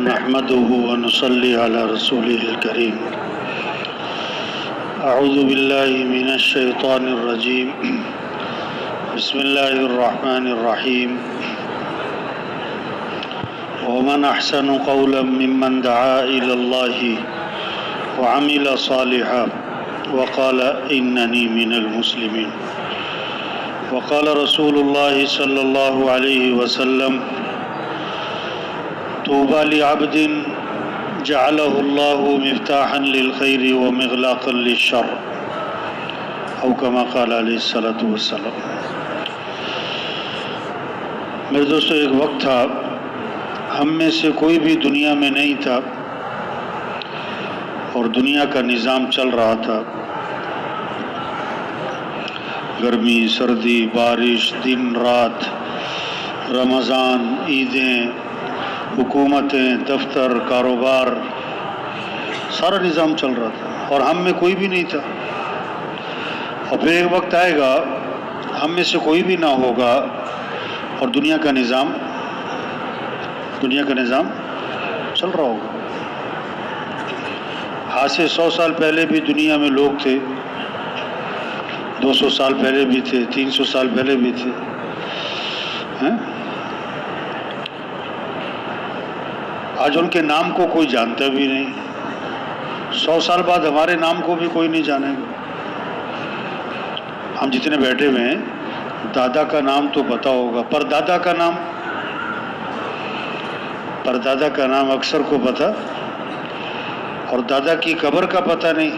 نحمده ونصلي على رسوله الكريم. أعوذ بالله من الشيطان الرجيم. بسم الله الرحمن الرحيم. ومن أحسن قولا ممن دعا إلى الله وعمل صالحا وقال إنني من المسلمين. وقال رسول الله صلى الله عليه وسلم: طوبى لعبد جعله الله مفتاحا للخير ومغلاقا للشر، او كما قال علیہ الصلوۃ والسلام. میرے دوستو، ایک وقت تھا ہم میں سے کوئی بھی دنیا میں نہیں تھا اور دنیا کا نظام چل رہا تھا. گرمی، سردی، بارش، دن رات، رمضان، عیدیں، حکومتیں، دفتر، کاروبار، سارا نظام چل رہا تھا اور ہم میں کوئی بھی نہیں تھا. اور پھر ایک وقت آئے گا ہم میں سے کوئی بھی نہ ہوگا اور دنیا کا نظام چل رہا ہوگا. آج سے 100 سال پہلے بھی دنیا میں لوگ تھے، 200 سال پہلے بھی تھے، 300 سال پہلے بھی تھے. آج ان کے نام کو کوئی جانتا بھی نہیں. 100 سال بعد ہمارے نام کو بھی کوئی نہیں جانے گا. ہم جتنے بیٹھے ہوئے ہیں، دادا کا نام تو پتہ ہوگا، پر دادا کا نام اکثر کو پتہ، اور دادا کی قبر کا پتہ نہیں.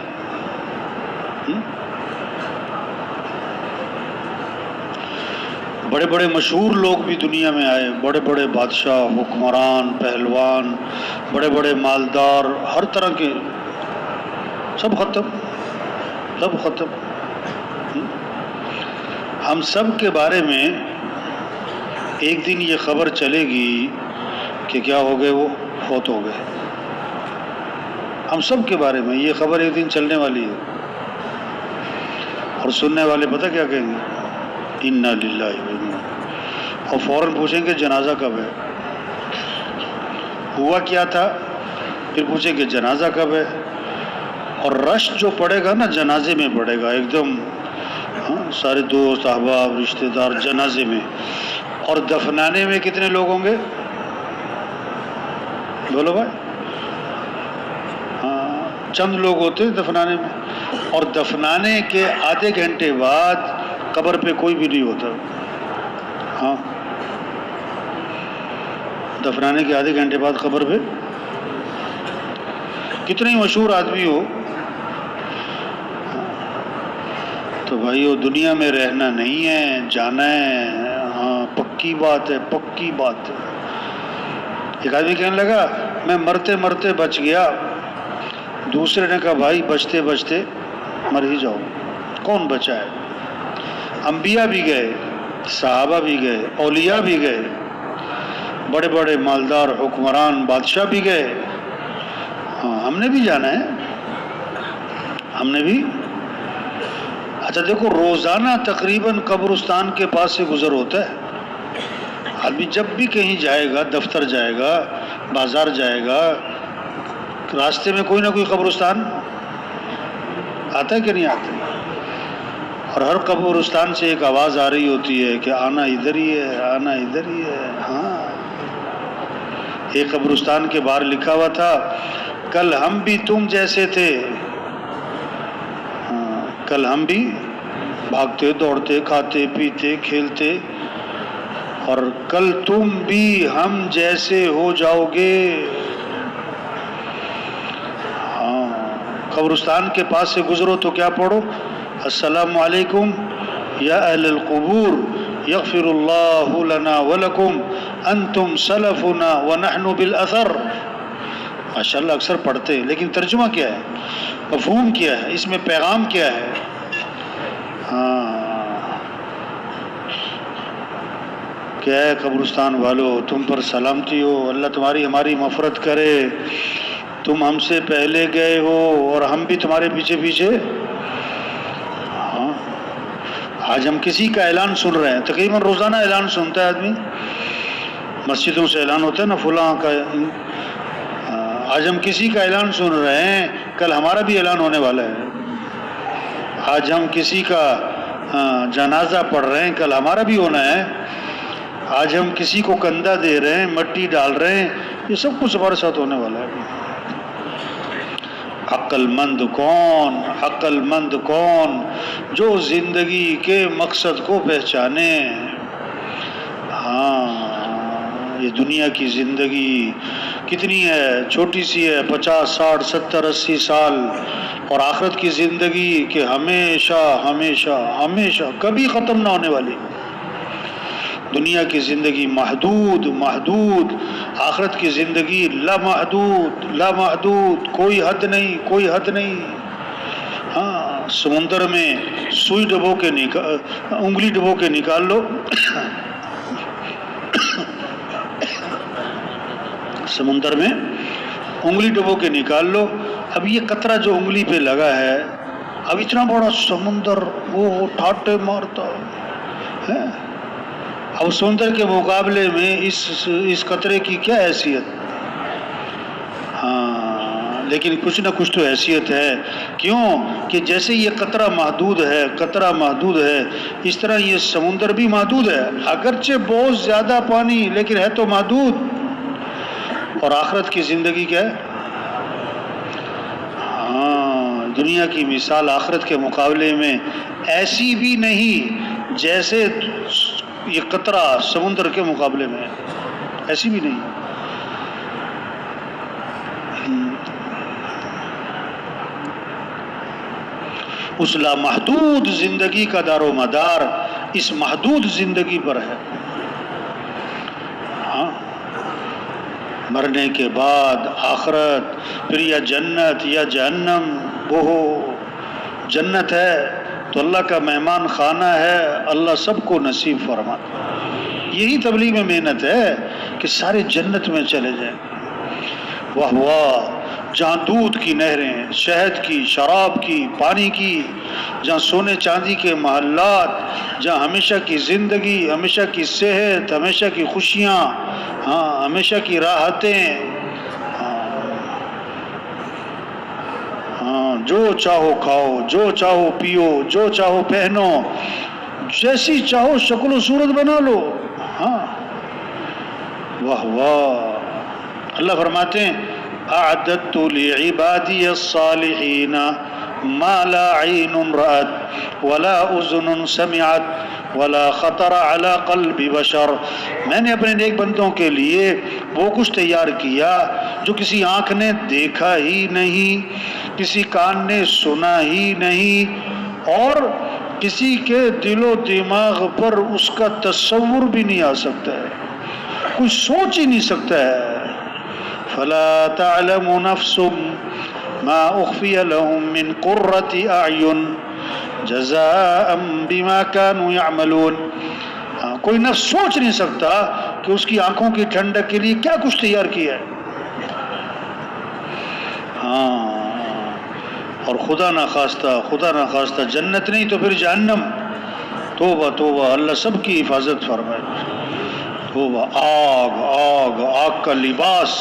بڑے بڑے مشہور لوگ بھی دنیا میں آئے، بڑے بڑے بادشاہ، حکمران، پہلوان، بڑے بڑے مالدار، ہر طرح کے، سب ختم. ہم سب کے بارے میں ایک دن یہ خبر چلے گی کہ کیا ہو گئے، وہ فوت ہو گئے. ہم سب کے بارے میں یہ خبر ایک دن چلنے والی ہے، اور سننے والے پتہ کیا کہیں گے؟ انا للہ و انا، اور فوراً پوچھیں گے جنازہ کب ہے، ہوا کیا تھا، پھر پوچھیں گے جنازہ کب ہے. اور رش جو پڑے گا نا جنازے میں پڑے گا ایک دم، سارے دوست احباب رشتہ دار جنازے میں. اور دفنانے میں کتنے لوگ ہوں گے؟ بولو بھائی. چند لوگ ہوتے ہیں دفنانے میں، اور دفنانے کے آدھے گھنٹے بعد قبر پہ کوئی بھی نہیں ہوتا. دفنانے کے آدھے گھنٹے بعد قبر پہ کتنے ہی مشہور آدمی ہو، تو بھائی وہ دنیا میں رہنا نہیں ہے، جانا ہے. پکی بات ہے. ایک آدمی کہنے لگا میں مرتے مرتے بچ گیا. دوسرے نے کہا بھائی بچتے بچتے مر ہی جاؤ، کون بچا ہے؟ انبیاء بھی گئے، صحابہ بھی گئے، اولیاء بھی گئے، بڑے بڑے مالدار حکمران بادشاہ بھی گئے. ہم نے بھی جانا ہے، ہم نے بھی. اچھا دیکھو، روزانہ تقریباً قبرستان کے پاس سے گزر ہوتا ہے. آدمی جب بھی کہیں جائے گا، دفتر جائے گا، بازار جائے گا، راستے میں کوئی نہ کوئی قبرستان آتا ہے کہ نہیں آتا؟ اور ہر قبرستان سے ایک آواز آ رہی ہوتی ہے کہ آنا ادھر ہی ہے، آنا ادھر ہی ہے. ایک قبرستان کے باہر لکھا ہوا تھا کل ہم بھی تم جیسے تھے. کل ہم بھی بھاگتے، دوڑتے، کھاتے، پیتے، کھیلتے، اور کل تم بھی ہم جیسے ہو جاؤ گے. قبرستان کے پاس سے گزرو تو کیا پڑھو؟ السلام علیکم یا اہل القبور، یغفر اللہ لنا ولکم، انتم سلفنا ونحن بالاثر. ماشاءاللہ اکثر پڑھتے ہیں، لیکن ترجمہ کیا ہے، مفہوم کیا ہے، اس میں پیغام کیا ہے؟ کیا ہے؟ قبرستان والو تم پر سلامتی ہو، اللہ تمہاری ہماری مغفرت کرے. تم ہم سے پہلے گئے ہو اور ہم بھی تمہارے پیچھے پیچھے. آج ہم کسی کا اعلان سن رہے ہیں، تقریباً روزانہ اعلان سنتا ہے آدمی. مسجدوں سے اعلان ہوتا ہے نا، فلاں کا آج ہم کسی کا اعلان سن رہے ہیں، کل ہمارا بھی اعلان ہونے والا ہے. آج ہم کسی کا جنازہ پڑھ رہے ہیں، کل ہمارا بھی ہونا ہے. آج ہم کسی کو کندھا دے رہے ہیں، مٹی ڈال رہے ہیں، یہ سب کچھ ہمارے ساتھ ہونے والا ہے. عقل مند کون، عقل مند کون جو زندگی کے مقصد کو پہچانے. ہاں، یہ دنیا کی زندگی کتنی ہے، چھوٹی سی ہے، 50 60 70 80 سال. اور آخرت کی زندگی کہ ہمیشہ ہمیشہ ہمیشہ کبھی ختم نہ ہونے والی. دنیا کی زندگی محدود محدود، آخرت کی زندگی لامحدود لامحدود، کوئی حد نہیں کوئی حد نہیں. ہاں، سمندر میں سوئی ڈبو کے انگلی ڈبو کے نکال لو سمندر میں انگلی ڈبو کے نکال لو. اب یہ قطرہ جو انگلی پہ لگا ہے، اب اتنا بڑا سمندر وہ ٹھاٹے مارتا ہے. اب سمندر کے مقابلے میں اس قطرے کی کیا حیثیت؟ ہاں، لیکن کچھ نہ کچھ تو حیثیت ہے. کیوں کہ جیسے یہ قطرہ محدود ہے، قطرہ محدود ہے، اس طرح یہ سمندر بھی محدود ہے. اگرچہ بہت زیادہ پانی، لیکن ہے تو محدود. اور آخرت کی زندگی کیا ہے؟ ہاں، دنیا کی مثال آخرت کے مقابلے میں ایسی بھی نہیں جیسے یہ قطرہ سمندر کے مقابلے میں، ایسی بھی نہیں. اس لامحدود زندگی کا دار و مدار اس محدود زندگی پر ہے. ہاں، مرنے کے بعد آخرت، پھر یا جنت یا جہنم. وہ جنت ہے تو اللہ کا مہمان خانہ ہے، اللہ سب کو نصیب فرماتا. یہی تبلیغ میں محنت ہے کہ سارے جنت میں چلے جائیں. واہ واہ، جہاں دودھ کی نہریں، شہد کی، شراب کی، پانی کی، جہاں سونے چاندی کے محلات، جہاں ہمیشہ کی زندگی، ہمیشہ کی صحت، ہمیشہ کی خوشیاں، ہاں، ہمیشہ کی راحتیں. ہاں، جو چاہو کھاؤ، جو چاہو پیو، جو چاہو پہنو، جیسی چاہو شکل و صورت بنا لو. ہاں، واہ واہ. اللہ فرماتے ہیں اعددت لعبادی الصالحین ما لا عین رأت ولا اذن سمعت ولا خطر علی قلب بشر. میں نے اپنے نیک بندوں کے لیے وہ کچھ تیار کیا جو کسی آنکھ نے دیکھا ہی نہیں، کسی کان نے سنا ہی نہیں، اور کسی کے دل و دماغ پر اس کا تصور بھی نہیں آ سکتا ہے، کوئی سوچ ہی نہیں سکتا ہے. فلا تعلم نفس ما اخفی لهم من قرۃ اعین جزاء بما كانوا يعملون. کوئی نفس سوچ نہیں سکتا کہ اس کی آنکھوں کی ٹھنڈک کے لیے کیا کچھ تیار کیا ہے. ہاں، اور خدا نہ خواستہ جنت نہیں تو پھر جہنم. توبہ توبہ، اللہ سب کی حفاظت فرمائے. توبہ، آگ آگ، آگ کا لباس،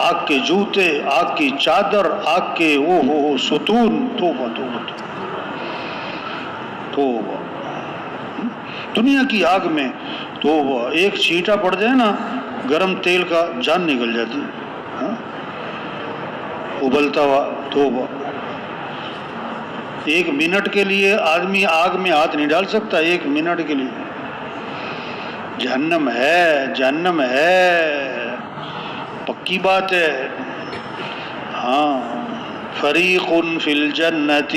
آگ کے جوتے، آگ کی چادر، آگ کے ستون. توبہ توبہ توبہ. دنیا کی آگ میں توبہ، ایک چھینٹا پڑ جائے نا گرم تیل کا، جان نکل جاتی ہے. ابلتا ہوا. توبہ. ایک منٹ کے لیے آدمی آگ میں ہاتھ نہیں ڈال سکتا، ایک منٹ کے لیے. جہنم ہے، جہنم ہے، پکی بات ہے. ہاں، فریق فی الجنت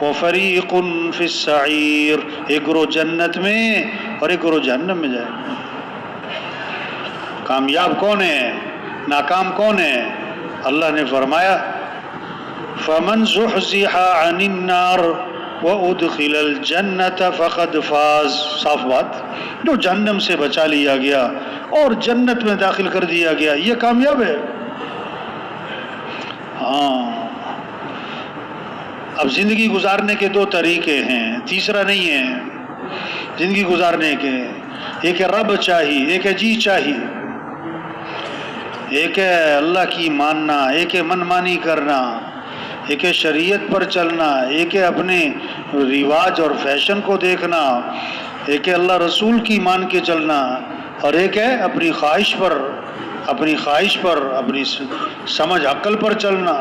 وفریق فی السعیر. ایک گروہ جنت میں اور ایک گروہ جہنم میں جائے. کامیاب کون ہے، ناکام کون ہے؟ اللہ نے فرمایا فمن زحزح عن النار وادخل الجنت فقد فاز. صاف بات، جو جہنم سے بچا لیا گیا اور جنت میں داخل کر دیا گیا، یہ کامیاب ہے. ہاں، اب زندگی گزارنے کے 2 طریقے ہیں، تیسرا نہیں ہے. زندگی گزارنے کے ایک ہے رب چاہیے، ایک ہے جی چاہیے. ایک ہے اللہ کی ماننا، ایک ہے من مانی کرنا، ایک ہے شریعت پر چلنا، ایک ہے اپنے رواج اور فیشن کو دیکھنا، ایک ہے اللہ رسول کی مان کے چلنا، اور ایک ہے اپنی خواہش پر اپنی سمجھ عقل پر چلنا۔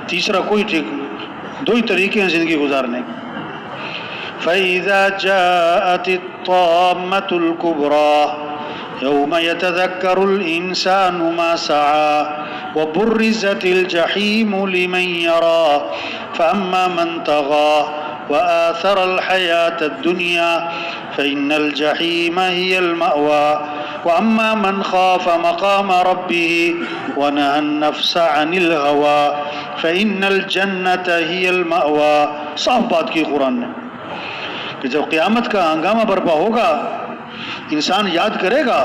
تیسرا کوئی ٹھیک، دو ہی طریقے ہیں زندگی گزارنے کے۔ فَإِذَا جَاءَتِ الطَّامَّةُ الْكُبْرَى يَوْمَ يَتَذَكَّرُ الْإِنسَانُ مَا سَعَى وَبُرِّزَتِ الْجَحِيمُ لِمَنْ يَرَى فَأَمَّا مَنْ طَغَى وَآثَرَ الْحَيَاةَ الدُّنْيَا فَإِنَّ الْجَحِيمَ هِيَ الْمَأْوَى وَأَمَّا مَنْ خَافَ مَقَامَ رَبِّهِ وَنَهَى النَّفْسَ عَنِ الْهَوَى فَإِنَّ الْجَنَّةَ هِيَ الْمَأْوَى۔ صاف بات کی قرآن نے کہ جب قیامت کا ہنگامہ برپا ہوگا، انسان یاد کرے گا،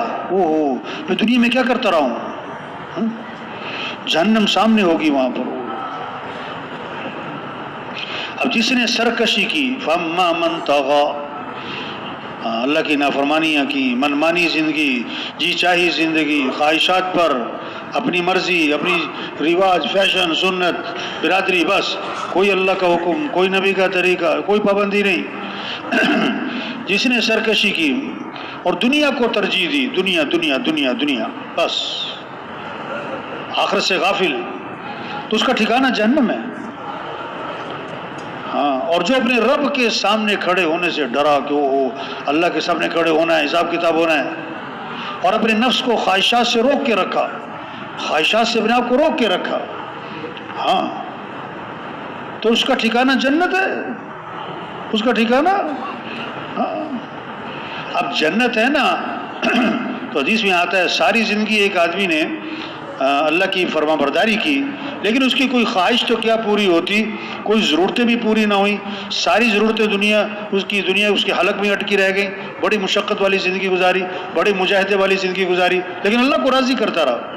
میں دنیا میں کیا کرتا رہا ہوں، جہنم سامنے ہوگی وہاں پر۔ اب جس نے سرکشی کی، فَأَمَّا مَنْ طَغَى، اللہ کی نافرمانیاں کی، منمانی زندگی، جی چاہی زندگی، خواہشات پر، اپنی مرضی، اپنی رواج، فیشن، سنت، برادری، بس کوئی اللہ کا حکم، کوئی نبی کا طریقہ، کوئی پابندی نہیں۔ جس نے سرکشی کی اور دنیا کو ترجیح دی، دنیا دنیا دنیا دنیا، بس آخرت سے غافل، تو اس کا ٹھکانہ جہنم ہے۔ ہاں، اور جو اپنے رب کے سامنے کھڑے ہونے سے ڈرا کہ اللہ کے سامنے کھڑے ہونا ہے، حساب کتاب ہونا ہے، اور اپنے نفس کو خواہشات سے روک کے رکھا، خواہشات سے اپنے آپ کو روک کے رکھا، ہاں، تو اس کا ٹھکانہ جنت ہے، اس کا ٹھکانہ۔ ہاں، اب جنت ہے نا، تو حدیث میں آتا ہے ساری زندگی ایک آدمی نے اللہ کی فرما برداری کی، لیکن اس کی کوئی خواہش تو کیا پوری ہوتی، کوئی ضرورتیں بھی پوری نہ ہوئیں، ساری ضرورتیں دنیا اس کے حلق میں اٹکی رہ گئی، بڑی مشقت والی زندگی گزاری، بڑی مجاہدے والی زندگی گزاری، لیکن اللہ کو راضی کرتا رہا۔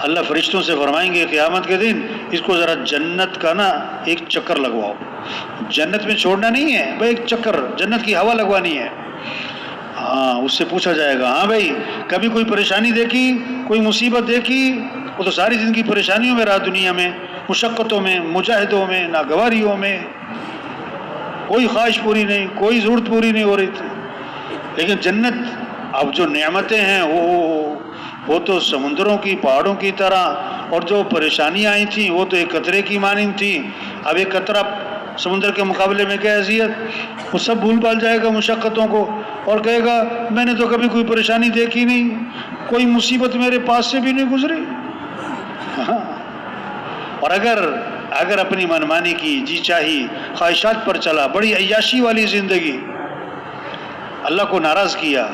اللہ فرشتوں سے فرمائیں گے قیامت کے دن، اس کو ذرا جنت کا نا ایک چکر لگواؤ، جنت میں چھوڑنا نہیں ہے بھائی، ایک چکر جنت کی ہوا لگوانی ہے۔ ہاں، اس سے پوچھا جائے گا، ہاں بھائی کبھی کوئی پریشانی دیکھی، کوئی مصیبت دیکھی؟ وہ تو ساری زندگی پریشانیوں میں رہا، دنیا میں مشقتوں میں، مجاہدوں میں، ناگواریوں میں، کوئی خواہش پوری نہیں، کوئی ضرورت پوری نہیں ہو رہی تھی۔ لیکن جنت، اب جو نعمتیں ہیں وہ تو سمندروں کی، پہاڑوں کی طرح، اور جو پریشانیاں آئی تھیں وہ تو ایک قطرے کی مانند تھیں۔ اب ایک قطرہ سمندر کے مقابلے میں کیا حیثیت، وہ سب بھول بھال جائے گا مشقتوں کو، اور کہے گا میں نے تو کبھی کوئی پریشانی دیکھی نہیں، کوئی مصیبت میرے پاس سے بھی نہیں گزری۔ اور اگر اپنی منمانی کی، جی چاہی، خواہشات پر چلا، بڑی عیاشی والی زندگی، اللہ کو ناراض کیا،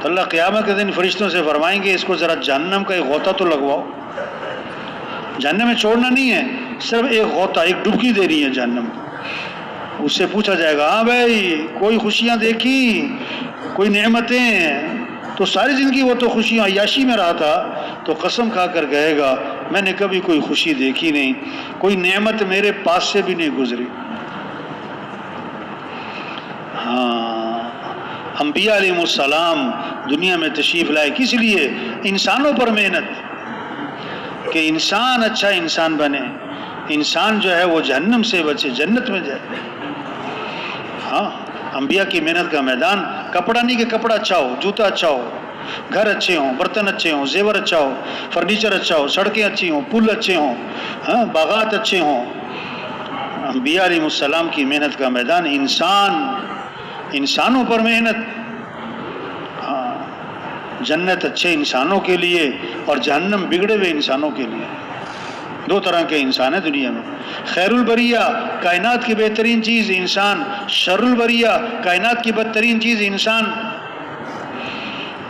تو اللہ قیامت کے دن فرشتوں سے فرمائیں گے اس کو ذرا جہنم کا ایک غوطہ تو لگواؤ۔ جہنم میں چھوڑنا نہیں ہے، صرف ایک غوطہ، ایک ڈبکی دینی ہے جہنم کو۔ اس سے پوچھا جائے گا، ہاں بھائی کوئی خوشیاں دیکھی، کوئی نعمتیں؟ تو ساری زندگی وہ تو خوشیاں عیاشی میں رہا تھا، تو قسم کھا کر کہے گا میں نے کبھی کوئی خوشی دیکھی نہیں، کوئی نعمت میرے پاس سے بھی نہیں گزری۔ ہاں، انبیاء علیہ السلام دنیا میں تشریف لائے کس لیے؟ انسانوں پر محنت، کہ انسان اچھا انسان بنے، انسان جو ہے وہ جہنم سے بچے، جنت میں جائے۔ ہاں، انبیاء کی محنت کا میدان، کپڑا نہیں کہ کپڑا اچھا ہو، جوتا اچھا ہو، گھر اچھے ہوں، برتن اچھے ہوں، زیور اچھا ہو، فرنیچر اچھا ہو، سڑکیں اچھی ہوں، پل اچھے ہوں، ہاں، باغات اچھے ہوں۔ انبیاء علیہ السلام کی محنت کا میدان انسانوں پر محنت۔ ہاں، جنت اچھے انسانوں کے لیے اور جہنم بگڑے ہوئے انسانوں کے لیے۔ دو طرح کے انسان ہیں دنیا میں، خیر البریہ کائنات کی بہترین چیز انسان، شر البریہ کائنات کی بدترین چیز انسان۔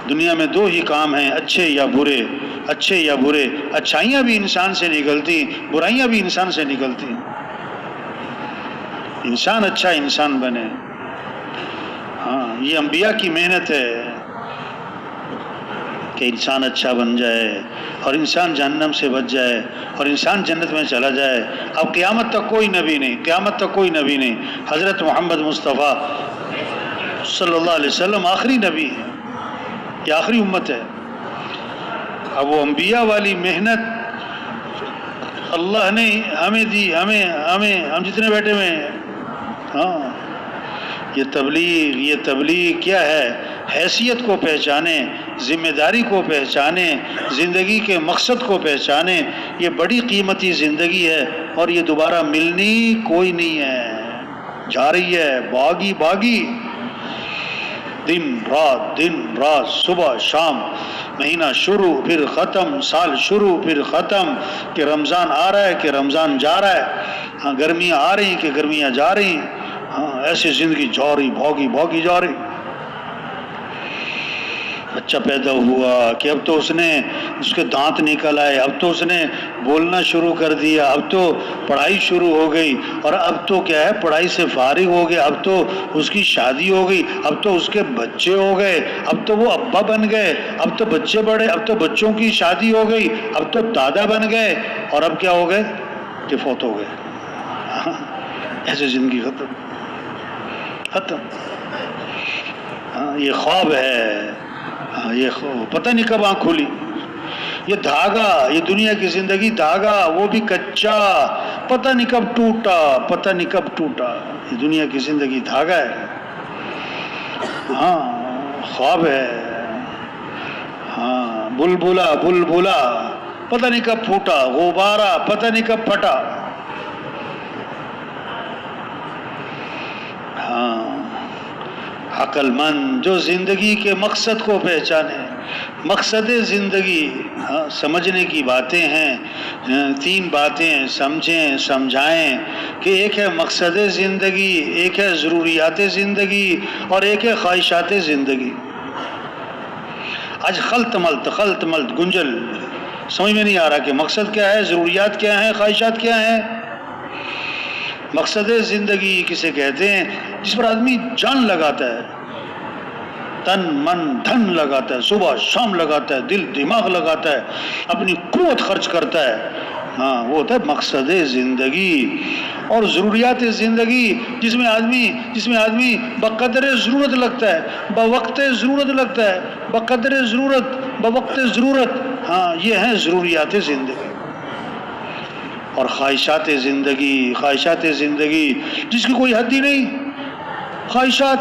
دنیا میں دو ہی کام ہیں، اچھے یا برے، اچھے یا برے، اچھائیاں بھی انسان سے نکلتی، برائیاں بھی انسان سے نکلتی۔ انسان اچھا انسان بنے، ہاں، یہ انبیاء کی محنت ہے کہ انسان اچھا بن جائے اور انسان جہنم سے بچ جائے اور انسان جنت میں چلا جائے۔ اب قیامت تک کوئی نبی نہیں، قیامت تک کوئی نبی نہیں، حضرت محمد مصطفیٰ صلی اللہ علیہ وسلم آخری نبی ہے۔ یہ آخری امت ہے. اب وہ انبیاء والی محنت اللہ نے ہمیں دی، ہم جتنے بیٹھے ہوئے ہیں. ہاں یہ تبلیغ کیا ہے؟ حیثیت کو پہچانے، ذمہ داری کو پہچانے، زندگی کے مقصد کو پہچانے. یہ بڑی قیمتی زندگی ہے اور یہ دوبارہ ملنی کوئی نہیں ہے، جا رہی ہے باغی دن رات صبح شام، مہینہ شروع پھر ختم، سال شروع پھر ختم، کہ رمضان آ رہا ہے کہ رمضان جا رہا ہے. ہاں گرمیاں آ رہی ہیں کہ گرمیاں جا رہی ہیں. ہاں ایسی زندگی جا رہی بھاگی جا رہی. بچہ پیدا ہوا کہ اب تو اس کے دانت نکل آئے، اب تو اس نے بولنا شروع کر دیا، اب تو پڑھائی شروع ہو گئی، اور اب تو کیا ہے پڑھائی سے فارغ ہو گیا، اب تو اس کی شادی ہو گئی، اب تو اس کے بچے ہو گئے، اب تو وہ ابا بن گئے، اب تو بچے بڑے، اب تو بچوں کی شادی ہو گئی، اب تو دادا بن گئے، اور اب کیا ہو گئے کہ فوت ہو گئے. ایسے زندگی ختم. یہ خواب ہے، یہ پتہ نہیں کب آنکھ کھلی. یہ دھاگا، یہ دنیا کی زندگی دھاگا، وہ بھی کچا، پتہ نہیں کب ٹوٹا. یہ دنیا کی زندگی دھاگا ہے. ہاں خواب ہے. ہاں بلبلا پتہ نہیں کب پھوٹا، غبارہ پتہ نہیں کب پھٹا. ہاں عقل مند جو زندگی کے مقصد کو پہچانے. مقصد زندگی سمجھنے کی باتیں ہیں. 3 باتیں سمجھائیں کہ ایک ہے مقصد زندگی، ایک ہے ضروریات زندگی، اور ایک ہے خواہشات زندگی. آج خلط ملت گنجل، سمجھ میں نہیں آ رہا کہ مقصد کیا ہے، ضروریات کیا ہیں، خواہشات کیا ہیں. مقصد زندگی کسے کہتے ہیں؟ جس پر آدمی جان لگاتا ہے، تن من دھن لگاتا ہے، صبح شام لگاتا ہے، دل دماغ لگاتا ہے، اپنی قوت خرچ کرتا ہے. ہاں وہ ہوتا ہے مقصد زندگی. اور ضروریات زندگی جس میں آدمی بقدر ضرورت لگتا ہے، بوقت ضرورت لگتا ہے، بقدر ضرورت بوقت ضرورت. ہاں یہ ہیں ضروریات زندگی. اور خواہشات زندگی جس کی کوئی حد ہی نہیں. خواہشات،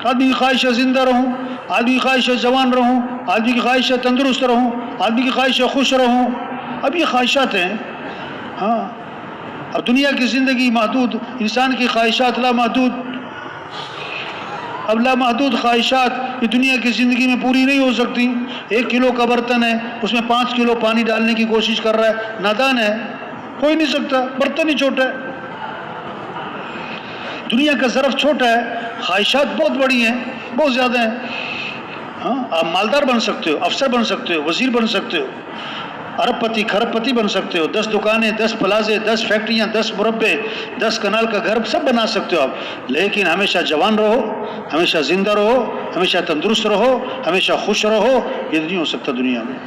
آدمی کی خواہش ہے زندہ رہوں، آدمی کی خواہش ہے جوان رہوں، آدمی کی خواہش ہے تندرست رہوں، آدمی کی خواہش ہے خوش رہوں. اب یہ خواہشات ہیں. ہاں اب دنیا کی زندگی محدود، انسان کی خواہشات لامحدود. اب لامحدود خواہشات یہ دنیا کی زندگی میں پوری نہیں ہو سکتی. 1 کلو کا برتن ہے، اس میں 5 کلو پانی ڈالنے کی کوشش کر رہا ہے، نادان ہے، ہو ہی نہیں سکتا، برتن ہی چھوٹا ہے. دنیا کا ظرف چھوٹا ہے، خواہشات بہت بڑی ہیں، بہت زیادہ ہیں. ہاں آپ مالدار بن سکتے ہو، افسر بن سکتے ہو، وزیر بن سکتے ہو، ارب پتی کھرب پتی بن سکتے ہو، 10 دکانیں، 10 پلازے، 10 فیکٹریاں، 10 مربے، 10 کنال کا گھر سب بنا سکتے ہو آپ. لیکن ہمیشہ جوان رہو، ہمیشہ زندہ رہو، ہمیشہ تندرست رہو، ہمیشہ خوش رہو، یہ نہیں ہو سکتا دنیا میں.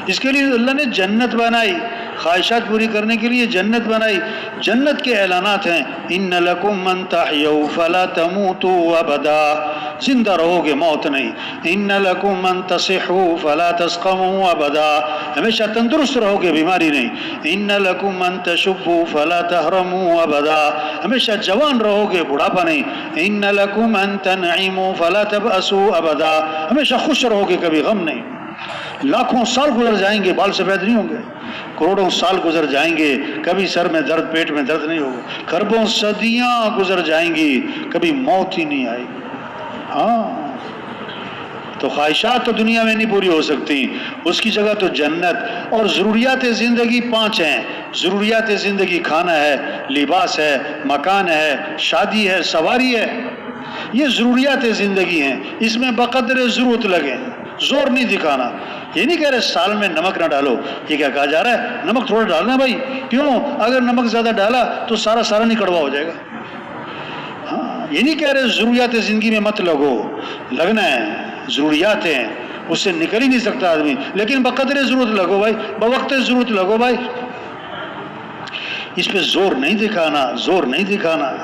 اس کے لیے اللہ نے جنت بنائی، خواہشات پوری کرنے کے لیے جنت بنائی. جنت کے اعلانات ہیں، ان لکم من تحیوا فلا تموتوا ابدا، زندہ رہو گے موت نہیں. ان لکم من تصحوا فلا تسقموا ابدا، ہمیشہ تندرست رہو گے بیماری نہیں. ان لکم من تشبوا فلا تحرموا ابدا، ہمیشہ جوان رہو گے بڑھاپا نہیں. ان لکم من تنعموا فلا تبأسوا ابدا، ہمیشہ خوش رہو گے کبھی غم نہیں. لاکھوں سال گزر جائیں گے، بال سفید نہیں ہوں گے. کروڑوں سال گزر جائیں گے، کبھی سر میں درد، پیٹ میں درد نہیں ہوگا. خربوں صدیاں گزر جائیں گی، کبھی موت ہی نہیں آئے گی. ہاں تو خواہشات تو دنیا میں نہیں پوری ہو سکتی، اس کی جگہ تو جنت. اور ضروریات زندگی 5 ہیں. ضروریات زندگی کھانا ہے، لباس ہے، مکان ہے، شادی ہے، سواری ہے. یہ ضروریات زندگی ہیں، اس میں بقدر ضرورت لگے، زور نہیں دکھانا. یہ نہیں کہہ رہے سال میں نمک نہ ڈالو، یہ کیا کہا جا رہا ہے؟ نمک تھوڑا ڈالنا بھائی. کیوں؟ اگر نمک زیادہ ڈالا تو سارا نہیں کڑوا ہو جائے گا. ہاں یہ نہیں کہہ رہے ضروریات زندگی میں مت لگو، لگنا ہے، ضروریات ہیں، اس سے نکل ہی نہیں سکتا آدمی. لیکن بقدر ضرورت لگو بھائی، بوقت ضرورت لگو بھائی. اس پہ زور نہیں دکھانا.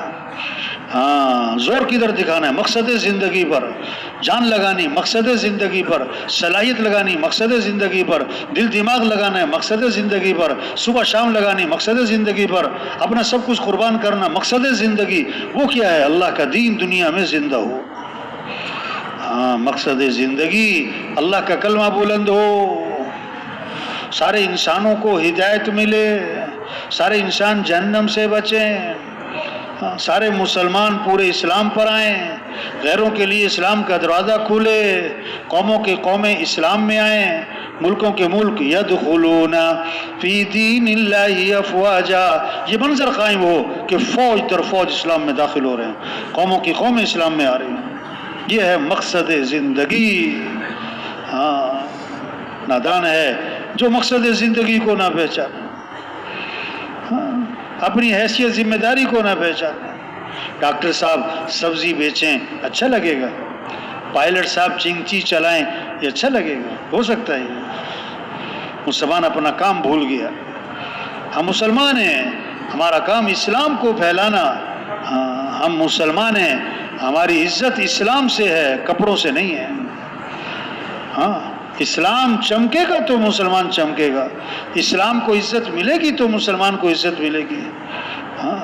ہاں زور کدھر دکھانا ہے؟ مقصد زندگی پر. جان لگانی مقصد زندگی پر، صلاحیت لگانی مقصد زندگی پر، دل دماغ لگانا ہے مقصد زندگی پر، صبح شام لگانی مقصد زندگی پر، اپنا سب کچھ قربان کرنا مقصد زندگی، وہ کیا ہے؟ اللہ کا دین دنیا میں زندہ ہو۔ ہاں، مقصد زندگی اللہ کا کلمہ بلند ہو، سارے انسانوں کو ہدایت ملے، سارے انسان جہنم سے بچیں، سارے مسلمان پورے اسلام پر آئیں، غیروں کے لیے اسلام کا دروازہ کھولے، قوموں کے قومیں اسلام میں آئیں، ملکوں کے ملک یدخلون فی دین اللہ افواجا، یہ منظر قائم ہو کہ فوج در فوج اسلام میں داخل ہو رہے ہیں، قوموں کی قومیں اسلام میں آ رہی ہیں۔ یہ ہے مقصد زندگی۔ ہاں، نادان ہے جو مقصد زندگی کو نہ پہچانے، اپنی حیثیت ذمہ داری کو نہ پہچانے۔ ڈاکٹر صاحب سبزی بیچیں، اچھا لگے گا؟ پائلٹ صاحب چنگچی چلائیں، یہ اچھا لگے گا؟ ہو سکتا ہے مسلمان اپنا کام بھول گیا۔ ہم مسلمان ہیں، ہمارا کام اسلام کو پھیلانا، ہم مسلمان ہیں، ہماری عزت اسلام سے ہے، کپڑوں سے نہیں ہے۔ ہاں، اسلام چمکے گا تو مسلمان چمکے گا، اسلام کو عزت ملے گی تو مسلمان کو عزت ملے گی۔ ہاں،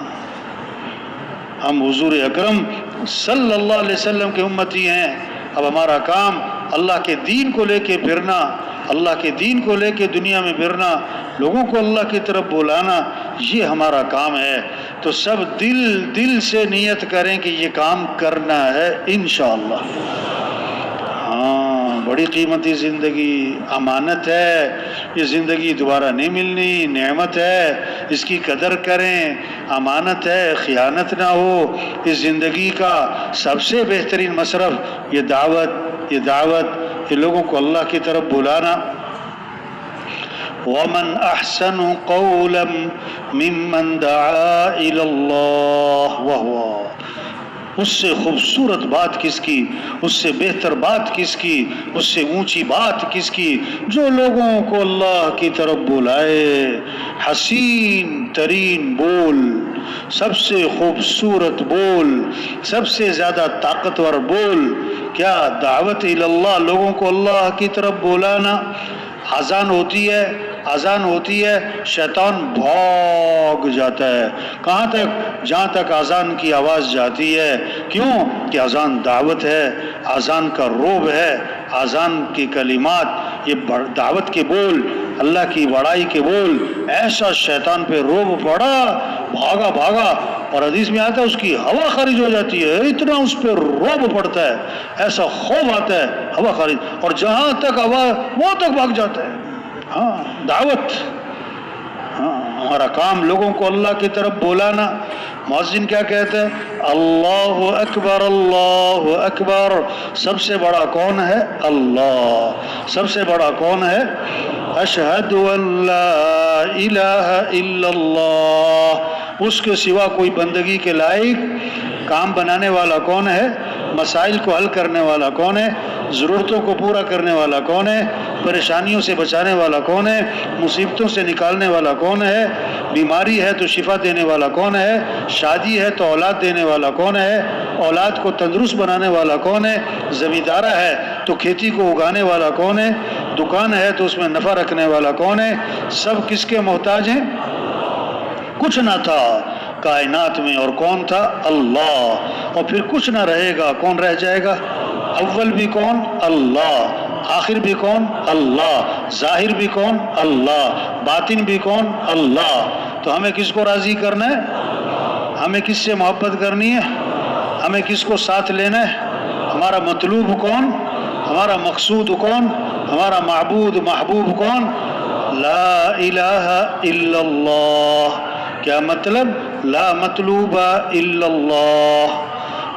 ہم حضور اکرم صلی اللہ علیہ وسلم کے امتی ہیں، اب ہمارا کام اللہ کے دین کو لے کے پھرنا، اللہ کے دین کو لے کے دنیا میں پھرنا، لوگوں کو اللہ کی طرف بلانا، یہ ہمارا کام ہے۔ تو سب دل سے نیت کریں کہ یہ کام کرنا ہے انشاءاللہ۔ ہاں، بڑی قیمتی زندگی، امانت ہے، یہ زندگی دوبارہ نہیں ملنی، نعمت ہے، اس کی قدر کریں، امانت ہے، خیانت نہ ہو۔ اس زندگی کا سب سے بہترین مصرف یہ دعوت، یہ لوگوں کو اللہ کی طرف بلانا۔ وَمَنْ أَحْسَنُ قَوْلًا مِّمَّنْ دَعَا إِلَى اللَّهِ وَهُوَ، اس سے خوبصورت بات کس کی، اس سے بہتر بات کس کی، اس سے اونچی بات کس کی، جو لوگوں کو اللہ کی طرف بلائے۔ حسین ترین بول، سب سے خوبصورت بول، سب سے زیادہ طاقتور بول کیا؟ دعوت اللہ، لوگوں کو اللہ کی طرف بلانا۔ اذان ہوتی ہے شیطان بھاگ جاتا ہے، کہاں تک؟ جہاں تک اذان کی آواز جاتی ہے۔ کیوں؟ کہ اذان دعوت ہے، اذان کا روب ہے، اذان کی کلمات، یہ دعوت کے بول، اللہ کی بڑائی کے بول، ایسا شیطان پہ روب پڑا، بھاگا، اور حدیث میں آتا ہے اس کی ہوا خارج ہو جاتی ہے، اتنا اس پہ روب پڑتا ہے، ایسا خوف آتا ہے، ہوا خارج، اور جہاں تک ہوا وہ تک بھاگ جاتا ہے۔ ہاں، دعوت، ہاں، ہمارا کام لوگوں کو اللہ کی طرف بلانا۔ مؤذن کیا کہتا ہے؟ اللہ اکبر، اللہ اکبر۔ سب سے بڑا کون ہے؟ اللہ۔ سب سے بڑا کون ہے؟ اشہد ان لا الہ الا اللہ۔ اس کے سوا کوئی بندگی کے لائق کام بنانے والا کون ہے؟ مسائل کو حل کرنے والا کون ہے؟ ضرورتوں کو پورا کرنے والا کون ہے؟ پریشانیوں سے بچانے والا کون ہے؟ مصیبتوں سے نکالنے والا کون ہے؟ بیماری ہے تو شفا دینے والا کون ہے؟ شادی ہے تو اولاد دینے والا کون ہے؟ اولاد کو تندرست بنانے والا کون ہے؟ زمیندارہ ہے تو کھیتی کو اگانے والا کون ہے؟ دکان ہے تو اس میں نفع رکھنے والا کون ہے؟ سب کس کے محتاج ہیں؟ کچھ نہ تھا کائنات میں اور کون تھا؟ اللہ۔ اور پھر کچھ نہ رہے گا، کون رہ جائے گا؟ اول بھی کون؟ اللہ۔ آخر بھی کون؟ اللہ۔ ظاہر بھی کون؟ اللہ۔ باطن بھی کون؟ اللہ۔ تو ہمیں کس کو راضی کرنا ہے؟ ہمیں کس سے محبت کرنی ہے؟ ہمیں کس کو ساتھ لینا ہے؟ ہمارا مطلوب کون؟ ہمارا مقصود کون؟ ہمارا معبود محبوب کون؟ لا الہ الا اللہ۔ کیا مطلب؟ لا مطلوب الا اللہ،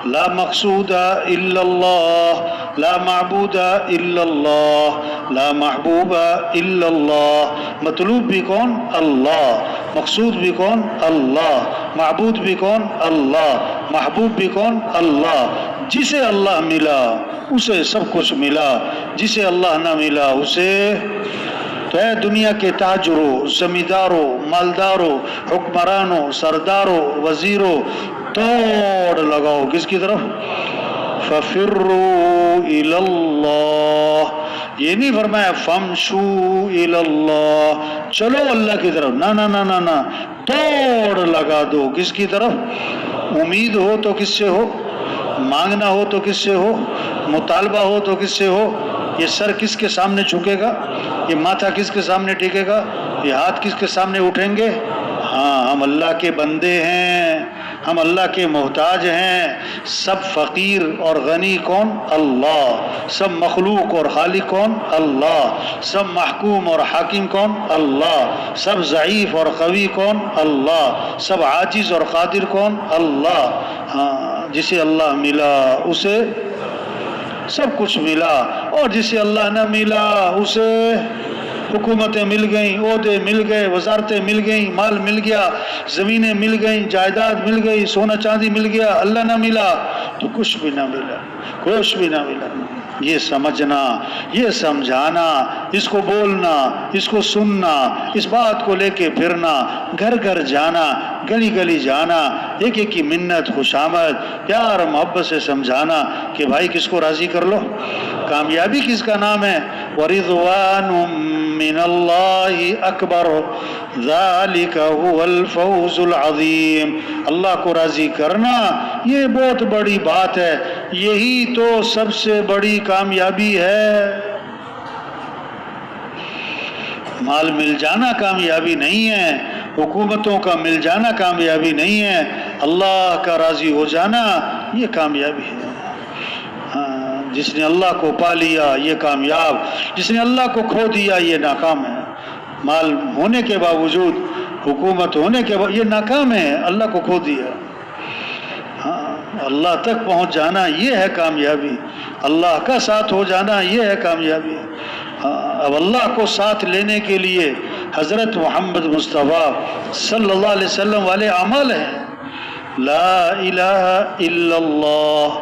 لا مقصود الا اللہ، لا معبود الا اللہ، لا محبوب الا اللہ۔ مطلوب بھی کون؟ اللہ۔ مقصود بھی کون؟ اللہ۔ معبود بھی کون؟ اللہ۔ محبوب بھی کون؟ اللہ۔ جسے اللہ ملا اسے سب کچھ ملا، جسے اللہ نہ ملا اسے تو اے دنیا کے تاجروں، زمینداروں، مالداروں، حکمرانوں، سرداروں، وزیروں، توڑ لگاؤ کس کی طرف؟ فَفِرُّوا الی اللہ، یہ نہیں فرمایا فمشو الی اللہ، چلو اللہ کی طرف، نہ نہ نہ نہ نہ، دوڑ لگا دو کس کی طرف؟ امید ہو تو کس سے ہو؟ مانگنا ہو تو کس سے ہو؟ مطالبہ ہو تو کس سے ہو؟ یہ سر کس کے سامنے جھکے گا؟ یہ ماتھا کس کے سامنے ٹیکے گا؟ یہ ہاتھ کس کے سامنے اٹھیں گے؟ ہاں، ہم اللہ کے بندے ہیں، ہم اللہ کے محتاج ہیں۔ سب فقیر اور غنی کون؟ اللہ۔ سب مخلوق اور خالق کون؟ اللہ۔ سب محکوم اور حاکم کون؟ اللہ۔ سب ضعیف اور قوی کون؟ اللہ۔ سب عاجز اور قادر کون؟ اللہ۔ ہاں، جسے اللہ ملا اسے سب کچھ ملا، اور جسے اللہ نہ ملا اسے حکومتیں مل گئیں، عہدے مل گئے، وزارتیں مل گئیں، مال مل گیا، زمینیں مل گئیں، جائیداد مل گئی، سونا چاندی مل گیا، اللہ نہ ملا تو کچھ بھی نہ ملا، کچھ بھی نہ ملا۔ یہ سمجھنا، یہ سمجھانا، اس کو بولنا، اس کو سننا، اس بات کو لے کے پھرنا، گھر گھر جانا، گلی گلی جانا، ایک ایک کی منت، خوشامد، پیار محبت سے سمجھانا کہ بھائی کس کو راضی کر لو؟ کامیابی کس کا نام ہے؟ وَرِضْوَانٌ مِّنَ اللَّهِ أَكْبَرُ ذَلِكَ هُوَ الْفَوْزُ الْعَظِيمُ۔ اللہ کو راضی کرنا یہ بہت بڑی بات ہے، یہی تو سب سے بڑی کامیابی ہے۔ مال مل جانا کامیابی نہیں ہے، حکومتوں کا مل جانا کامیابی نہیں ہے، اللہ کا راضی ہو جانا یہ کامیابی ہے۔ جس نے اللہ کو پا لیا یہ کامیاب، جس نے اللہ کو کھو دیا یہ ناکام ہے۔ مال ہونے کے باوجود، حکومت ہونے کے باوجود یہ ناکام ہے، اللہ کو کھو دیا۔ ہاں، اللہ تک پہنچ جانا یہ ہے کامیابی، اللہ کا ساتھ ہو جانا یہ ہے کامیابی۔ اب اللہ کو ساتھ لینے کے لیے حضرت محمد مصطفیٰ صلی اللہ علیہ وسلم والے اعمال ہیں۔ لا الہ الا اللہ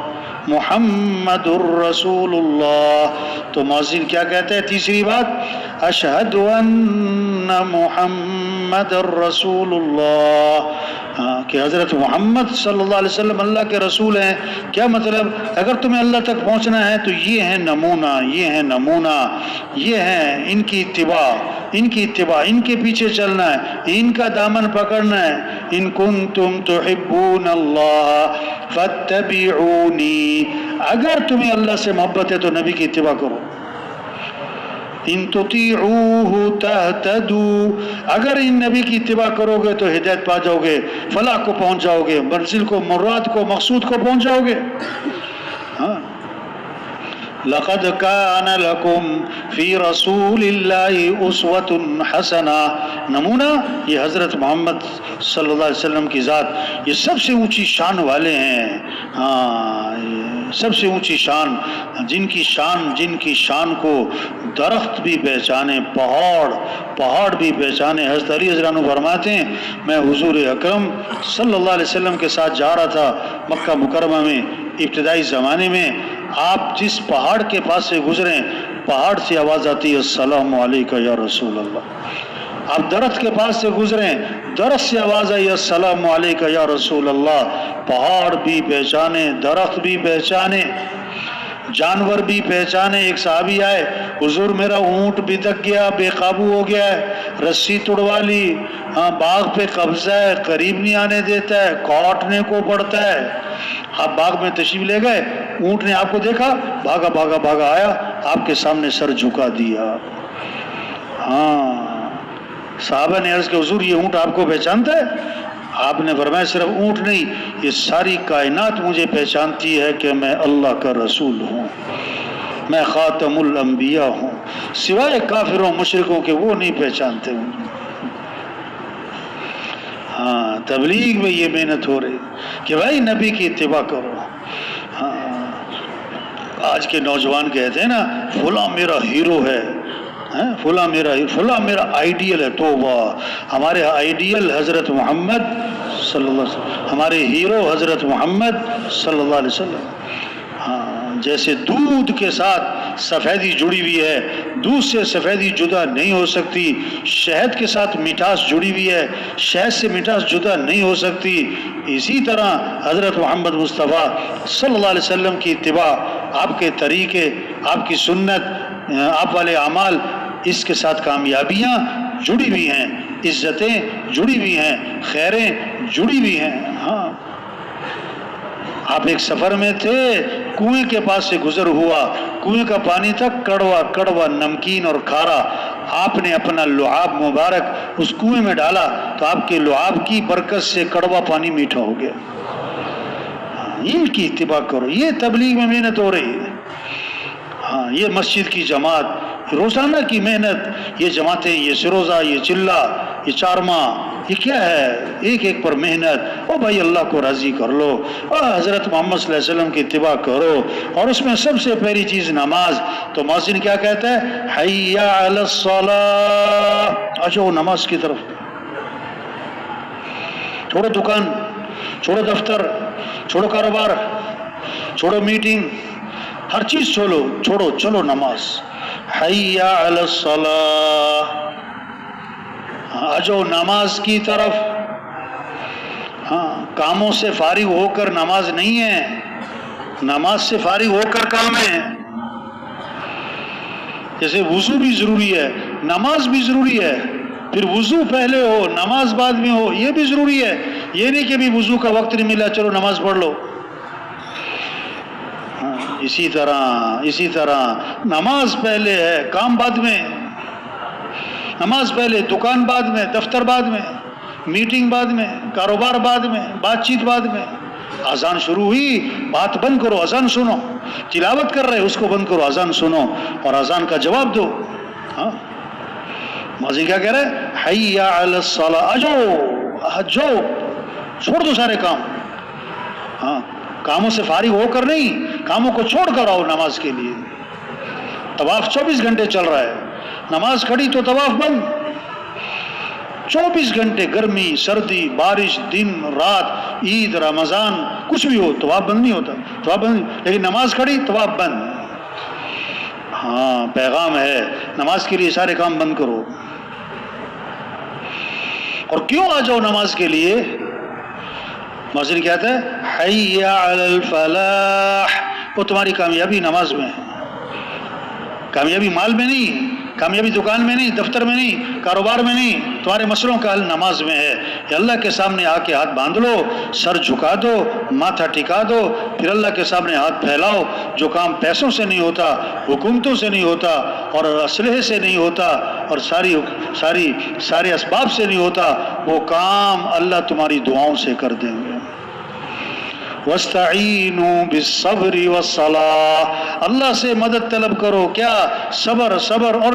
محمد الرسول اللہ۔ تو مؤذن کیا کہتے ہیں؟ تیسری بات، اشہد ان محمد الرسول اللہ، کہ حضرت محمد صلی اللہ علیہ وسلم اللہ کے رسول ہیں۔ کیا مطلب؟ اگر تمہیں اللہ تک پہنچنا ہے تو یہ ہے نمونہ، یہ ہے نمونہ، یہ ہے ان کی اتباع، ان کی اتباع، ان کے پیچھے چلنا ہے، ان کا دامن پکڑنا ہے۔ ان کنتم تحبون اللہ فاتبعونی، اگر تمہیں اللہ سے محبت ہے تو نبی کی اتباع کرو۔ ان تطیعوہ تہتدوا، اگر ان نبی کی اتباع کرو گے تو ہدایت پا جاؤ گے، فلاح کو پہنچ جاؤ گے، منزل کو، مراد کو، مقصود کو پہنچ جاؤ گے۔ ہاں، لقد کان لکم فی رسول اللہ اسوۃ حسنہ، نمونہ یہ حضرت محمد صلی اللہ علیہ وسلم کی ذات، یہ سب سے اونچی شان والے ہیں۔ ہاں، سب سے اونچی شان، جن کی شان کو درخت بھی پہچانے، پہاڑ بھی پہچانے۔ حضرت علی رضی اللہ عنہ فرماتے ہیں میں حضور اکرم صلی اللہ علیہ وسلم کے ساتھ جا رہا تھا مکہ مکرمہ میں، ابتدائی زمانے میں آپ جس پہاڑ کے پاس سے گزریں پہاڑ سے آواز آتی ہے السلام علیکہ یا رسول اللہ۔ آپ درخت کے پاس سے گزریں، درخت سے آواز آئی السلام علیکہ یا رسول اللہ۔ پہاڑ بھی پہچانے، درخت بھی پہچانے، جانور بھی پہچانے۔ ایک صحابی آئے، حضور میرا اونٹ بھی تک گیا، بے قابو ہو گیا ہے، رسی توڑوا لی، باغ پہ قبضہ ہے، قریب نہیں آنے دیتا ہے، کاٹنے کو پڑتا ہے۔ آپ باغ میں تشریف لے گئے، اونٹ نے آپ کو دیکھا، بھاگا آیا، آپ کے سامنے سر جھکا دیا۔ ہاں، صحابہ نے عرض کہ حضور یہ اونٹ آپ کو پہچانتا ہے؟ آپ نے فرمایا صرف اونٹ نہیں، یہ ساری کائنات مجھے پہچانتی ہے کہ میں اللہ کا رسول ہوں، میں خاتم الانبیاء ہوں، سوائے کافروں مشرکوں کے وہ نہیں پہچانتے ہوں۔ ہاں، تبلیغ میں یہ محنت ہو رہی کہ بھائی نبی کی اتباع کرو۔ ہاں، آج کے نوجوان کہتے ہیں نا فلاں میرا ہیرو ہے، فلاں میرا آئیڈیل ہے۔ توبہ، ہمارے آئیڈیل حضرت محمد صلی اللہ علیہ وسلم، ہمارے ہیرو حضرت محمد صلی اللہ علیہ وسلم۔ ہاں، جیسے دودھ کے ساتھ سفیدی جڑی ہوئی ہے، دودھ سے سفیدی جدا نہیں ہو سکتی، شہد کے ساتھ مٹھاس جڑی ہوئی ہے، شہد سے مٹھاس جدا نہیں ہو سکتی۔ اسی طرح حضرت محمد مصطفیٰ صلی اللہ علیہ وسلم کی اتباع، آپ کے طریقے، آپ کی سنت، آپ والے اعمال، اس کے ساتھ کامیابیاں جڑی ہوئی ہیں، عزتیں جڑی ہوئی ہیں، خیریں جڑی ہوئی ہیں۔ ہاں، آپ ایک سفر میں تھے، کنویں کے پاس سے گزر ہوا، کنویں کا پانی تھا کڑوا کڑوا، نمکین اور کھارا، آپ نے اپنا لعاب مبارک اس کنویں میں ڈالا تو آپ کے لعاب کی برکت سے کڑوا پانی میٹھا ہو گیا۔ ان کی اتباع کرو، یہ تبلیغ میں محنت ہو رہی ہے۔ ہاں، یہ مسجد کی جماعت، روزانہ کی محنت، یہ جماعتیں، یہ سروزہ، یہ چلہ، یہ چارماں، یہ کیا ہے؟ ایک ایک پر محنت۔ او بھائی، اللہ کو راضی کر لو، حضرت محمد صلی اللہ علیہ وسلم کی اتباع کرو، اور اس میں سب سے پہلی چیز نماز۔ تو مؤذن کیا کہتا ہے؟ حی علی الصلاۃ، آجو نماز کی طرف۔ چھوڑو دکان، چھوڑو دفتر، چھوڑو کاروبار، چھوڑو میٹنگ، ہر چیز چھوڑو، چلو نماز۔ حی علی الصلاۃ، آجو نماز کی طرف۔ ہاں، کاموں سے فارغ ہو کر نماز نہیں ہے، نماز سے فارغ ہو کر کام ہے۔ جیسے وضو بھی ضروری ہے، نماز بھی ضروری ہے، پھر وضو پہلے ہو نماز بعد میں ہو، یہ بھی ضروری ہے۔ یہ نہیں کہ بھی وضو کا وقت نہیں ملا چلو نماز پڑھ لو۔ ہاں، اسی طرح نماز پہلے ہے، کام بعد میں۔ نماز پہلے، دکان بعد میں، دفتر بعد میں، میٹنگ بعد میں، کاروبار بعد میں، بات چیت بعد میں۔ اذان شروع ہوئی، بات بند کرو، اذان سنو۔ تلاوت کر رہے، اس کو بند کرو، اذان سنو اور اذان کا جواب دو۔ ہاں، ماضی کیا کہہ رہے ہیں؟ حی علی الصلاۃ، اجو، چھوڑ دو سارے کام۔ ہاں، کاموں سے فارغ ہو کر نہیں، کاموں کو چھوڑ کر آؤ نماز کے لیے۔ طواف 24 گھنٹے چل رہا ہے، نماز کھڑی تو طواف بند۔ 24 گھنٹے، گرمی، سردی، بارش، دن رات، عید، رمضان، کچھ بھی ہو، طواف بند نہیں ہوتا، طواف بند، لیکن نماز کھڑی طواف بند۔ ہاں، پیغام ہے نماز کے لیے سارے کام بند کرو۔ اور کیوں آ جاؤ نماز کے لیے؟ مؤذن کہتا ہے حی علی الفلاح، وہ تمہاری کامیابی نماز میں ہے، کامیابی مال میں نہیں، کامیابی دکان میں نہیں، دفتر میں نہیں، کاروبار میں نہیں، تمہارے مسئلوں کا حل نماز میں ہے۔ کہ اللہ کے سامنے آ کے ہاتھ باندھ لو، سر جھکا دو، ماتھا ٹکا دو، پھر اللہ کے سامنے ہاتھ پھیلاؤ۔ جو کام پیسوں سے نہیں ہوتا، حکومتوں سے نہیں ہوتا، اور اسلحے سے نہیں ہوتا، اور سارے اسباب سے نہیں ہوتا، وہ کام اللہ تمہاری دعاؤں سے کر دیں گے۔ وَاسْتَعِينُوا بِالصَّبْرِ وَالصَّلَاةِ، اللہ سے مدد طلب کرو، کیا؟ صبر اور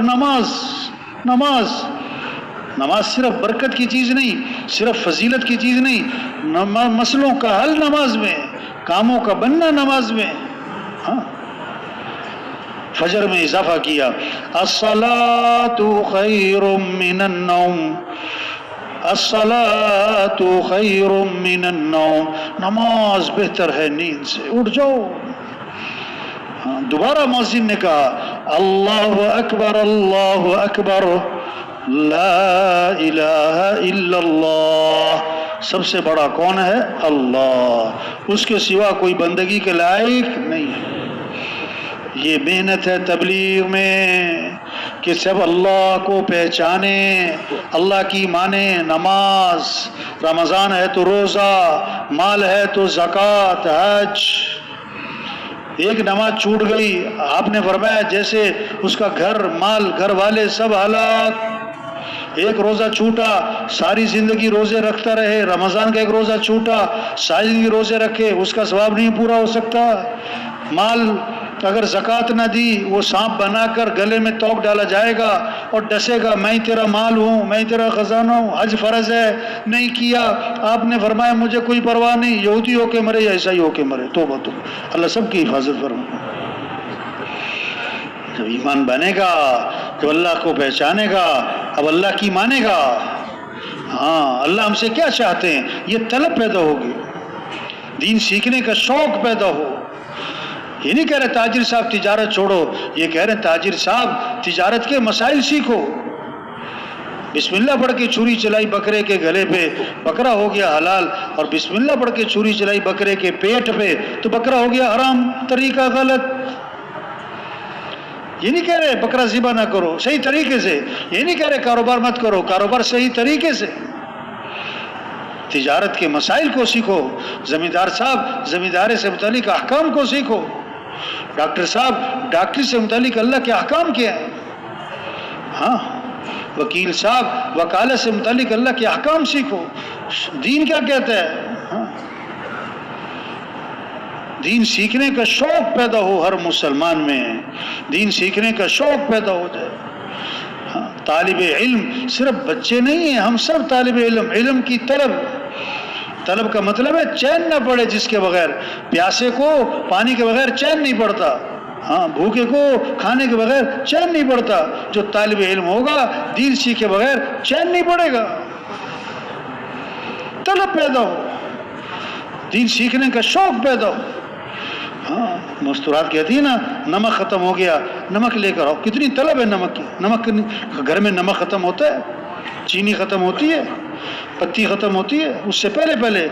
نماز صرف برکت کی چیز نہیں، صرف فضیلت کی چیز نہیں، مسئلوں کا حل نماز میں، کاموں کا بننا نماز میں۔ ہاں، فجر میں اضافہ کیا، الصلاة خیر من النوم، الصلاة خیر من النوم، نماز بہتر ہے نیند سے، اٹھ جاؤ۔ ہاں، دوبارہ مؤذن نے کہا اللہ اکبر، اللہ اکبر، لا الہ الا اللہ، سب سے بڑا کون ہے؟ اللہ، اس کے سوا کوئی بندگی کے لائق نہیں ہے۔ یہ محنت ہے تبلیغ میں کہ سب اللہ کو پہچانے، اللہ کی مانے، نماز، رمضان ہے تو روزہ، مال ہے تو زکوٰۃ، حج۔ ایک نماز چھوٹ گئی، آپ نے فرمایا جیسے اس کا گھر، مال، گھر والے سب ہلاک۔ ایک روزہ چھوٹا، ساری زندگی روزے رکھتا رہے، رمضان کا ایک روزہ چھوٹا، ساری زندگی روزے رکھے، اس کا ثواب نہیں پورا ہو سکتا۔ مال اگر زکوٰۃ نہ دی، وہ سانپ بنا کر گلے میں توق ڈالا جائے گا اور ڈسے گا، میں تیرا مال ہوں، میں تیرا خزانہ ہوں۔ حج فرض ہے، نہیں کیا، آپ نے فرمایا مجھے کوئی پرواہ نہیں، یہودی ہو کے مرے یا عیسائی ہو کے مرے، توبہ توبہ، اللہ سب کی حفاظت فرمائے۔ جب ایمان بنے گا، جب اللہ کو پہچانے گا، اب اللہ کی مانے گا، ہاں اللہ ہم سے کیا چاہتے ہیں، یہ طلب پیدا ہوگی، دین سیکھنے کا شوق پیدا ہو، یہ نہیں کہہ رہے تاجر صاحب تجارت چھوڑو، یہ کہہ رہے تاجر صاحب تجارت کے مسائل سیکھو۔ بسم اللہ پڑھ کے چھری چلائی بکرے کے گلے پہ، بکرا ہو گیا حلال، اور بسم اللہ پڑھ کے چھری چلائی بکرے کے پیٹ پہ تو بکرا ہو گیا حرام، طریقہ غلط۔ یہ نہیں کہہ رہے بکرا ذبح نہ کرو، صحیح طریقے سے۔ یہ نہیں کہہ رہے کاروبار مت کرو، کاروبار صحیح طریقے سے۔ تجارت کے مسائل کو سیکھو، زمیندار صاحب زمینداری سے متعلق احکام کو سیکھو، ڈاکٹر صاحب ڈاکٹری سے متعلق اللہ کے احکام کیا ہے، ہاں وکیل صاحب وکالت سے متعلق اللہ کے احکام سیکھو، دین کیا کہتا ہے۔ ہاں دین سیکھنے کا شوق پیدا ہو ہر مسلمان میں، دین سیکھنے کا شوق پیدا ہو جائے۔ ہاں طالب علم صرف بچے نہیں ہیں، ہم سب طالب علم، علم کی طلب کا مطلب ہے چین نہ پڑے جس کے بغیر، پیاسے کو پانی کے بغیر چین نہیں پڑتا، ہاں بھوکے کو کھانے کے بغیر چین نہیں پڑتا۔ جو طالب علم ہوگا دین سیکھے بغیر چین نہیں پڑے گا، طلب پیدا ہو، دین سیکھنے کا شوق پیدا ہو۔ ہاں مستورات کہتی ہے نا نمک ختم ہو گیا نمک لے کر آؤ، کتنی طلب ہے نمک کی، نمک گھر میں نمک ختم ہوتا ہے، چینی ختم ہوتی ہے، پتی ختم ہوتی ہے، اس سے پہلے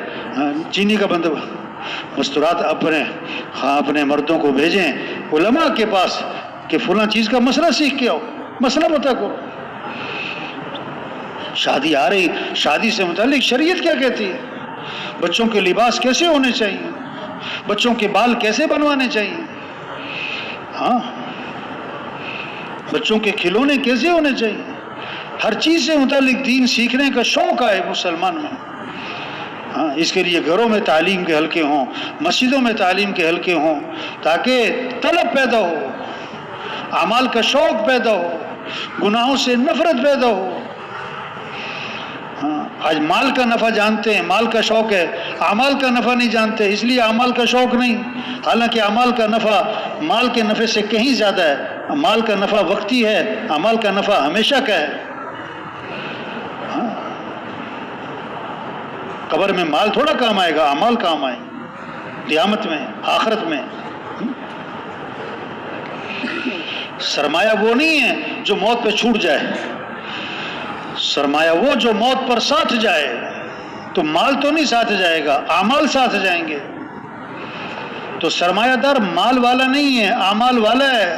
چینی کا بندوبست۔ مستورات اپنے مردوں کو بھیجیں علماء کے پاس کہ فلاں چیز کا مسئلہ سیکھ کے آؤ، مسئلہ پتہ کرو۔ شادی آ رہی، شادی سے متعلق شریعت کیا کہتی ہے، بچوں کے لباس کیسے ہونے چاہیے، بچوں کے بال کیسے بنوانے چاہیے، ہاں بچوں کے کھلونے کیسے ہونے چاہیے، ہر چیز سے متعلق دین سیکھنے کا شوق ہے مسلمان میں۔ ہاں اس کے لیے گھروں میں تعلیم کے حلقے ہوں، مسجدوں میں تعلیم کے حلقے ہوں، تاکہ طلب پیدا ہو، اعمال کا شوق پیدا ہو، گناہوں سے نفرت پیدا ہو۔ ہاں آج مال کا نفع جانتے ہیں، مال کا شوق ہے، اعمال کا نفع نہیں جانتے، اس لیے اعمال کا شوق نہیں، حالانکہ اعمال کا نفع مال کے نفع سے کہیں زیادہ ہے۔ مال کا نفع وقتی ہے، اعمال کا نفع ہمیشہ کا ہے۔ ہاں قبر میں مال تھوڑا کام آئے گا، اعمال کام آئیں گے، قیامت میں، آخرت میں۔ سرمایہ وہ نہیں ہے جو موت پہ چھوٹ جائے، سرمایہ وہ جو موت پر ساتھ جائے، تو مال تو نہیں ساتھ جائے گا، اعمال ساتھ جائیں گے۔ تو سرمایہ دار مال والا نہیں ہے، اعمال والا ہے۔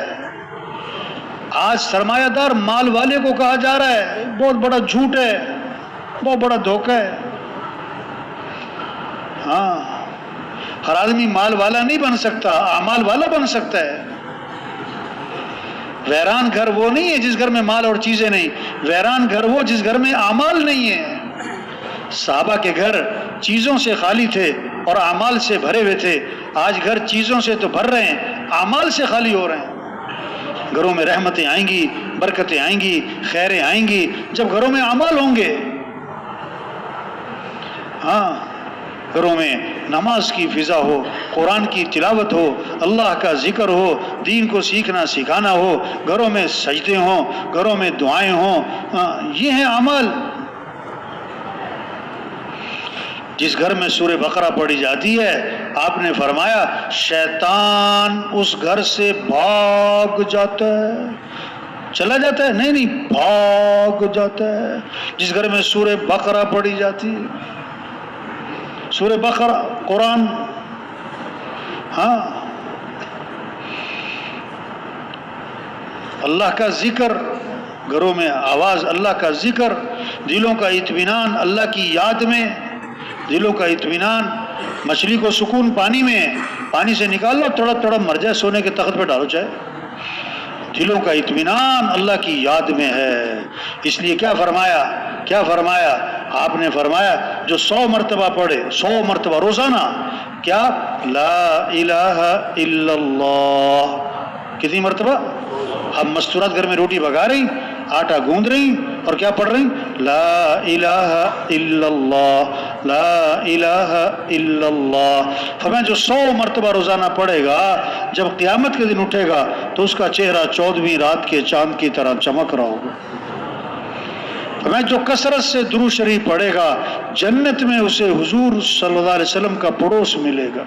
آج سرمایہ دار مال والے کو کہا جا رہا ہے، بہت بڑا جھوٹ ہے، بہت بڑا دھوکہ ہے۔ ہاں ہر آدمی مال والا نہیں بن سکتا، اعمال والا بن سکتا ہے۔ ویران گھر وہ نہیں ہے جس گھر میں مال اور چیزیں نہیں، ویران گھر وہ جس گھر میں اعمال نہیں ہے۔ صحابہ کے گھر چیزوں سے خالی تھے اور اعمال سے بھرے ہوئے تھے، آج گھر چیزوں سے تو بھر رہے ہیں، اعمال سے خالی ہو رہے ہیں۔ گھروں میں رحمتیں آئیں گی، برکتیں آئیں گی، خیریں آئیں گی جب گھروں میں اعمال ہوں گے۔ ہاں گھروں میں نماز کی فضا ہو، قرآن کی تلاوت ہو، اللہ کا ذکر ہو، دین کو سیکھنا سکھانا ہو، گھروں میں سجدے ہوں، گھروں میں دعائیں ہوں، یہ ہیں اعمال۔ جس گھر میں سورہ بقرہ پڑھی جاتی ہے آپ نے فرمایا شیطان اس گھر سے بھاگ جاتا ہے، چلا جاتا ہے نہیں بھاگ جاتا ہے۔ جس گھر میں سورہ بقرہ پڑھی جاتی ہے، سورہ بقرہ قرآن، ہاں اللہ کا ذکر، گھروں میں آواز اللہ کا ذکر، دلوں کا اطمینان اللہ کی یاد میں، دلوں کا اطمینان۔ مچھلی کو سکون پانی میں، پانی سے نکال لو تڑپ تڑپ مر جائے، سونے کے تخت پہ ڈالو چاہے، دلوں کا اطمینان اللہ کی یاد میں ہے۔ اس لیے کیا فرمایا آپ نے فرمایا جو 100 مرتبہ پڑھے، 100 مرتبہ روزانہ، کیا لا الہ الا اللہ، کتنی مرتبہ؟ اب مستورات گھر میں روٹی پکا رہی، آٹا گوندھ رہی اور کیا پڑھ رہی؟ لا الہ الا اللہ، لا الہ الا اللہ۔ فرمایا جو 100 مرتبہ روزانہ پڑھے گا جب قیامت کے دن اٹھے گا تو اس کا چہرہ 14ویں رات کے چاند کی طرح چمک رہا ہوگا۔ فرمایا جو کثرت سے درود شریف پڑھے گا جنت میں اسے حضور صلی اللہ علیہ وسلم کا پڑوس ملے گا۔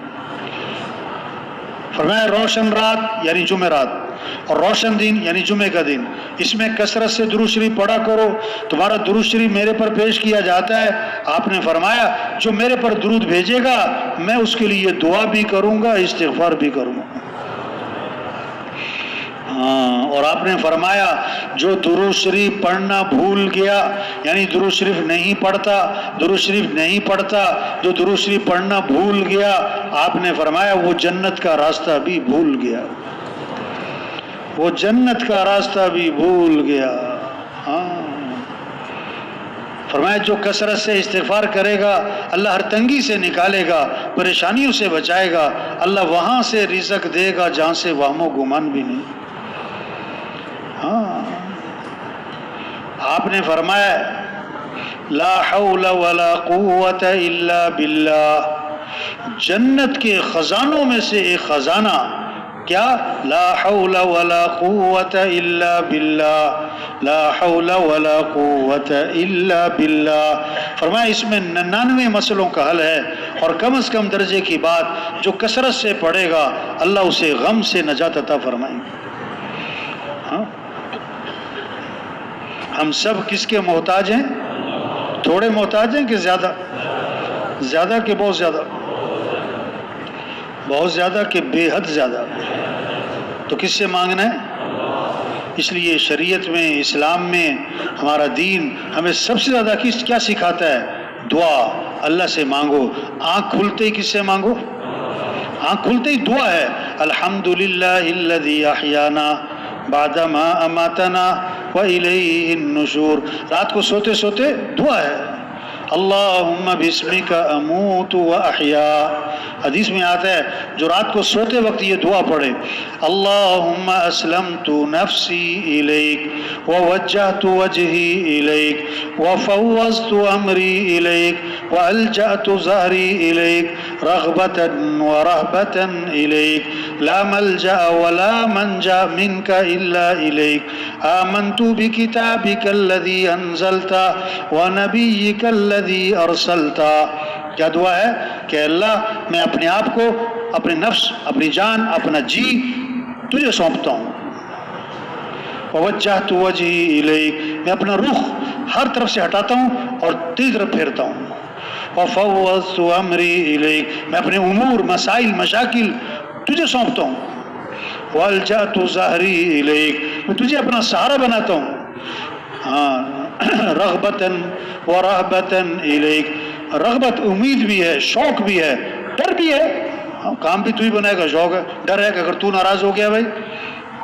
فرمایا روشن رات یعنی جمعرات اور روشن دن یعنی جمعے کا دن، اس میں کثرت سے درود شریف پڑھا کرو، تمہارا درود شریف میرے پر پیش کیا جاتا ہے۔ آپ نے فرمایا جو میرے پر درود بھیجے گا میں اس کے لیے دعا بھی کروں گا، استغفار بھی کروں گا۔ اور آپ نے فرمایا جو درود شریف پڑھنا بھول گیا، یعنی درود شریف نہیں پڑھتا، جو درود شریف پڑھنا بھول گیا، آپ نے فرمایا وہ جنت کا راستہ بھی بھول گیا، وہ جنت کا راستہ بھی بھول گیا۔ فرمایا جو کثرت سے استغفار کرے گا اللہ ہر تنگی سے نکالے گا، پریشانیوں سے بچائے گا، اللہ وہاں سے رزق دے گا جہاں سے وہم و گمان بھی نہیں۔ آپ نے فرمایا لا حول ولا قوت الا باللہ، جنت کے خزانوں میں سے ایک خزانہ کیا؟ لا حول ولا قوت الا باللہ، لا حول ولا قوت الا باللہ۔ فرمایا اس میں 99 مسئلوں کا حل ہے، اور کم از کم درجے کی بات جو کثرت سے پڑھے گا اللہ اسے غم سے نجات عطا فرمائیں گے۔ ہم سب کس کے محتاج ہیں؟ تھوڑے محتاج ہیں کہ زیادہ؟ زیادہ کہ بہت زیادہ؟ بہت زیادہ کہ بے حد زیادہ؟ تو کس سے مانگنا ہے؟ اس لیے شریعت میں، اسلام میں، ہمارا دین ہمیں سب سے زیادہ کیا سکھاتا ہے؟ دعا، اللہ سے مانگو۔ آنکھ کھلتے ہی کس سے مانگو؟ آنکھ کھلتے ہی دعا ہے، الحمدللہ الذی احیانا بعدما اماتنا وإلیہ النشور۔ رات کو سوتے سوتے دعا ہے، اللہم بسمک اموت واحیا۔ حدیث میں آتا ہے جو رات کو سوتے وقت یہ دعا پڑھے، اللہم اسلمت نفسی الیک ووجہت وجہی الیک وفوضت امری الیک والجأت ظہری الیک رغبتا ورہبتا الیک لا ملجأ ولا منجا منک الا الیک آمنت بکتابک الذی انزلت ونبیک الذی ارسلت۔ کیا دعا ہے کہ اللہ میں اپنے آپ کو، اپنے نفس، اپنی جان، اپنا جی تجھے سونپتا ہوں۔ ووجہت وجہی الیک، میں اپنا رخ ہر طرف سے ہٹاتا ہوں اور تیری طرف پھیرتا ہوں۔ وفوضت امری الیک، میں اپنے امور، مسائل، مشاکل تجھے سونپتا ہوں۔ والجأت ظہری الیک، میں تجھے اپنا سہارا بناتا ہوں۔ رغبتاً ورہبتاً الیک، رغبت امید بھی ہے، شوق بھی ہے، ڈر بھی ہے۔ کام بھی تو ہی بنائے گا، شوق ہے، ڈر ہے کہ اگر تو ناراض ہو گیا بھائی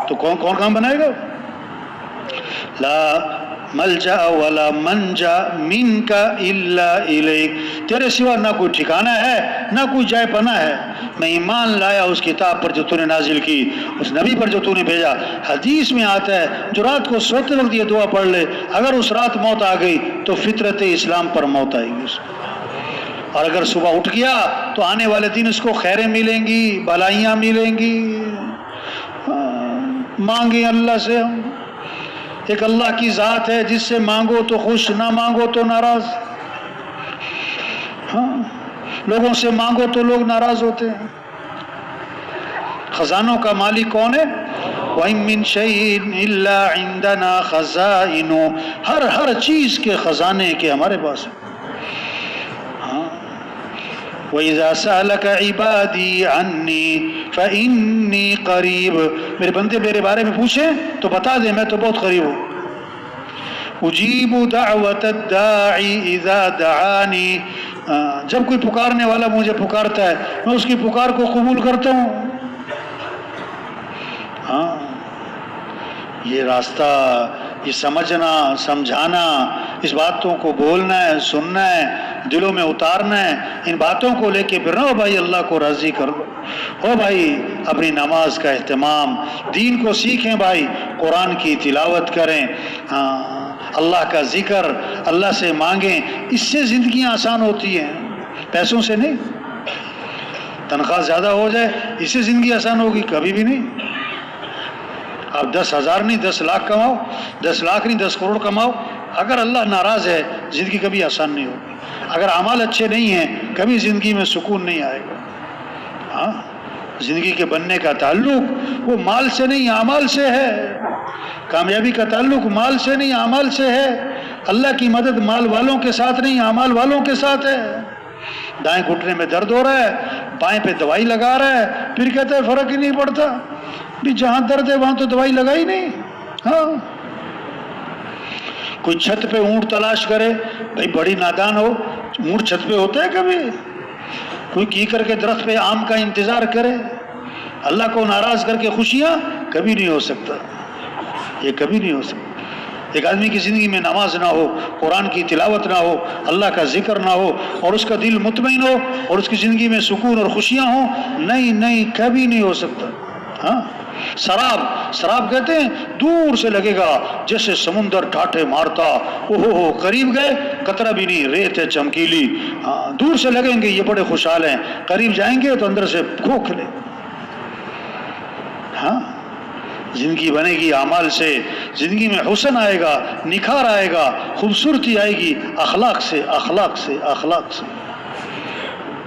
تو کون کام بنائے گا؟ لا ملجا ولا منجا منک الا الیک، تیرے سوا نہ کوئی ٹھکانہ ہے نہ کوئی جائے پناہ ہے۔ میں ایمان لایا اس کتاب پر جو تو نے نازل کی، اس نبی پر جو تو نے بھیجا۔ حدیث میں آتا ہے جو رات کو سوتے وقت یہ دعا پڑھ لے، اگر اس رات موت آ گئی تو فطرت اسلام پر موت آئے گی، اور اگر صبح اٹھ گیا تو آنے والے دن اس کو خیریں ملیں گی، بلائیاں ملیں گی۔ مانگیں اللہ سے ہم، ایک اللہ کی ذات ہے جس سے مانگو تو خوش، نہ مانگو تو ناراض۔ لوگوں سے مانگو تو لوگ ناراض ہوتے ہیں۔ خزانوں کا مالک کون ہے؟ وَإِن مِّن شَيْءٍ إِلَّا عِندَنَا خَزَائِنُ، ہر چیز کے خزانے کے ہمارے پاس ہیں۔ وَإِذَا سَأَلَكَ عِبَادِي عَنِّي فَإِنِّي قَرِيبٌ، میرے بندے میرے بارے میں پوچھیں تو بتا دیں میں تو بہت قریب ہوں۔ اجیب دعوت الداعی اذا دعانی، جب کوئی پکارنے والا مجھے پکارتا ہے میں اس کی پکار کو قبول کرتا ہوں۔ یہ راستہ، یہ سمجھنا، سمجھانا، اس باتوں کو بولنا ہے، سننا ہے، دلوں میں اتارنا ہے، ان باتوں کو لے کے پھر نہ بھائی اللہ کو راضی کر دو، ہو بھائی اپنی نماز کا اہتمام، دین کو سیکھیں بھائی، قرآن کی تلاوت کریں، اللہ کا ذکر، اللہ سے مانگیں، اس سے زندگیاں آسان ہوتی ہیں، پیسوں سے نہیں۔ تنخواہ زیادہ ہو جائے اس سے زندگی آسان ہوگی؟ کبھی بھی نہیں۔ آپ 10,000 نہیں 10 لاکھ کماؤ، 10 لاکھ نہیں 10 کروڑ کماؤ، اگر اللہ ناراض ہے زندگی کبھی آسان نہیں ہوگی۔ اگر اعمال اچھے نہیں ہیں کبھی زندگی میں سکون نہیں آئے گا۔ زندگی کے بننے کا تعلق وہ مال سے نہیں اعمال سے ہے. کامیابی کا تعلق مال سے نہیں اعمال سے ہے. اللہ کی مدد مال والوں کے ساتھ نہیں اعمال والوں کے ساتھ ہے. دائیں گھٹنے میں درد ہو رہا ہے، بائیں پہ دوائی لگا رہا ہے، پھر کہتا ہے فرق ہی نہیں پڑتا. بھی جہاں درد ہے وہاں تو دوائی لگائی نہیں. ہاں، کوئی چھت پہ اونٹ تلاش کرے، بھائی بڑی نادان ہو، اونٹ چھت پہ ہوتا ہے کبھی؟ کوئی کیکر کے درخت پہ آم کا انتظار کرے، اللہ کو ناراض کر کے خوشیاں کبھی نہیں ہو سکتا. یہ کبھی نہیں ہو سکتا. ایک آدمی کی زندگی میں نماز نہ ہو، قرآن کی تلاوت نہ ہو، اللہ کا ذکر نہ ہو، اور اس کا دل مطمئن ہو اور اس کی زندگی میں سکون اور خوشیاں ہوں، نہیں کبھی نہیں ہو سکتا. ہاں، شراب کہتے ہیں دور سے لگے گا جیسے سمندر ٹھاٹھے مارتا، اوہو قریب گئے قطرہ بھی نہیں، ریت ہے چمکیلی. ہاں، دور سے لگیں گے یہ بڑے خوشحال ہیں، قریب جائیں گے تو اندر سے کھوکھلے. ہاں، زندگی بنے گی اعمال سے، زندگی میں حسن آئے گا، نکھار آئے گا، خوبصورتی آئے گی اخلاق سے.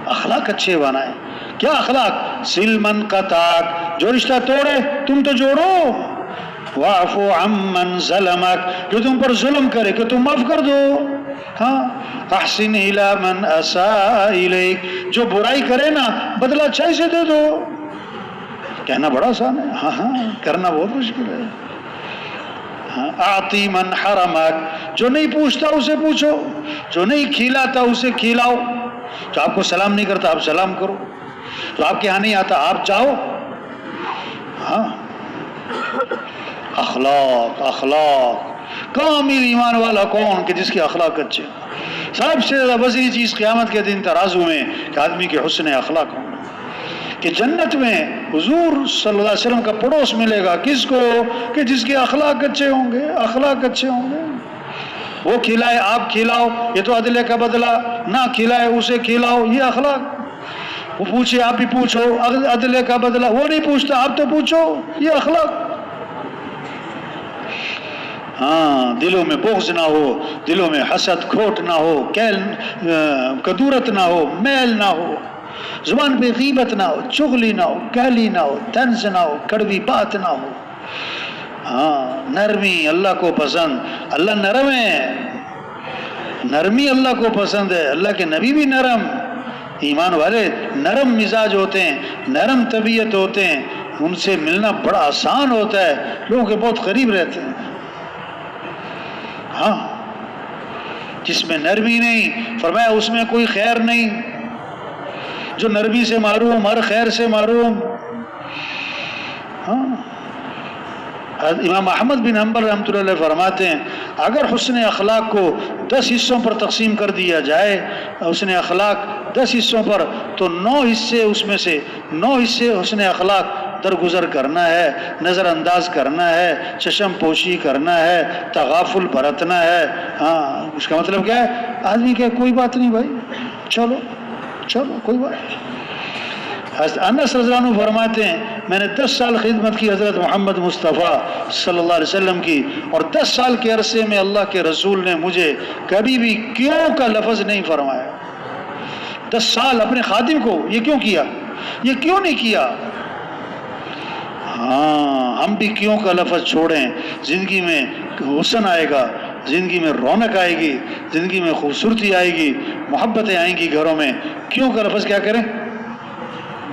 اخلاق اچھے بنائیں. کیا اخلاق؟ سلمن قطعک، جو رشتہ توڑے تم تو جوڑو. واعفو عمن ظلمک، جو تم پر ظلم کرے کہ تم معاف کر دو. ہاں، احسن الی من اساء الیک، جو برائی کرے نا بدلہ اچھائی سے دے دو. کہنا بڑا آسان ہے، ہاں کرنا بہت مشکل ہے. ہاں، اعطی من حرمک، جو نہیں پوچھتا اسے پوچھو، جو نہیں کھلاتا اسے کھلاؤ. جو آپ کو سلام نہیں کرتا آپ سلام کرو، جو آپ کے یہاں نہیں آتا آپ چاہو. ہاں، اخلاق کامل ایمان والا کون کہ جس کے اخلاق اچھے. سب سے زیادہ وزنی چیز قیامت کے دن ترازو میں کہ آدمی کے حسن اخلاق ہوں. کہ جنت میں حضور صلی اللہ علیہ وسلم کا پڑوس ملے گا کس کو؟ کہ جس کے اخلاق اچھے ہوں گے. اخلاق اچھے ہوں گے. وہ کھلائے آپ کھلاؤ، یہ تو عدلے کا بدلہ. نہ کھلائے اسے کھلاؤ، یہ اخلاق. وہ پوچھے آپ بھی پوچھو، عدلے کا بدلہ. وہ نہیں پوچھتا آپ تو پوچھو، یہ اخلاق. ہاں، دلوں میں بغض نہ ہو، دلوں میں حسد کھوٹ نہ ہو، کدورت نہ ہو، میل نہ ہو، زبان پہ غیبت نہ ہو، چغلی نہ ہو، گالی نہ ہو، طنز نہ ہو، کڑوی بات نہ ہو. ہاں، نرمی اللہ کو پسند. اللہ نرم ہے، نرمی اللہ کو پسند ہے. اللہ کے نبی بھی نرم. ایمان والے نرم مزاج ہوتے ہیں، نرم طبیعت ہوتے ہیں، ان سے ملنا بڑا آسان ہوتا ہے، لوگوں کے بہت قریب رہتے ہیں. ہاں، جس میں نرمی نہیں، فرمایا اس میں کوئی خیر نہیں. جو نرمی سے معروم ہر خیر سے معروم. ہاں، امام احمد بن حنبل رحمۃ اللہ علیہ فرماتے ہیں اگر حسن اخلاق کو 10 حصوں پر تقسیم کر دیا جائے، حسن اخلاق 10 حصوں پر، تو 9 حصے اس میں سے 9 حصے حسن اخلاق درگزر کرنا ہے، نظر انداز کرنا ہے، چشم پوشی کرنا ہے، تغافل برتنا ہے. ہاں، اس کا مطلب کیا ہے؟ آدمی کہ کوئی بات نہیں بھائی، چلو کوئی بات نہیں. انس رضی اللہ عنہ فرماتے ہیں میں نے 10 سال خدمت کی حضرت محمد مصطفیٰ صلی اللہ علیہ وسلم کی، اور 10 سال کے عرصے میں اللہ کے رسول نے مجھے کبھی بھی کیوں کا لفظ نہیں فرمایا. 10 سال اپنے خادم کو یہ کیوں کیا، یہ کیوں نہیں کیا. ہاں، ہم بھی کیوں کا لفظ چھوڑیں. زندگی میں حسن آئے گا، زندگی میں رونق آئے گی، زندگی میں خوبصورتی آئے گی، محبتیں آئیں گی گھروں میں. کیوں کا لفظ کیا کریں؟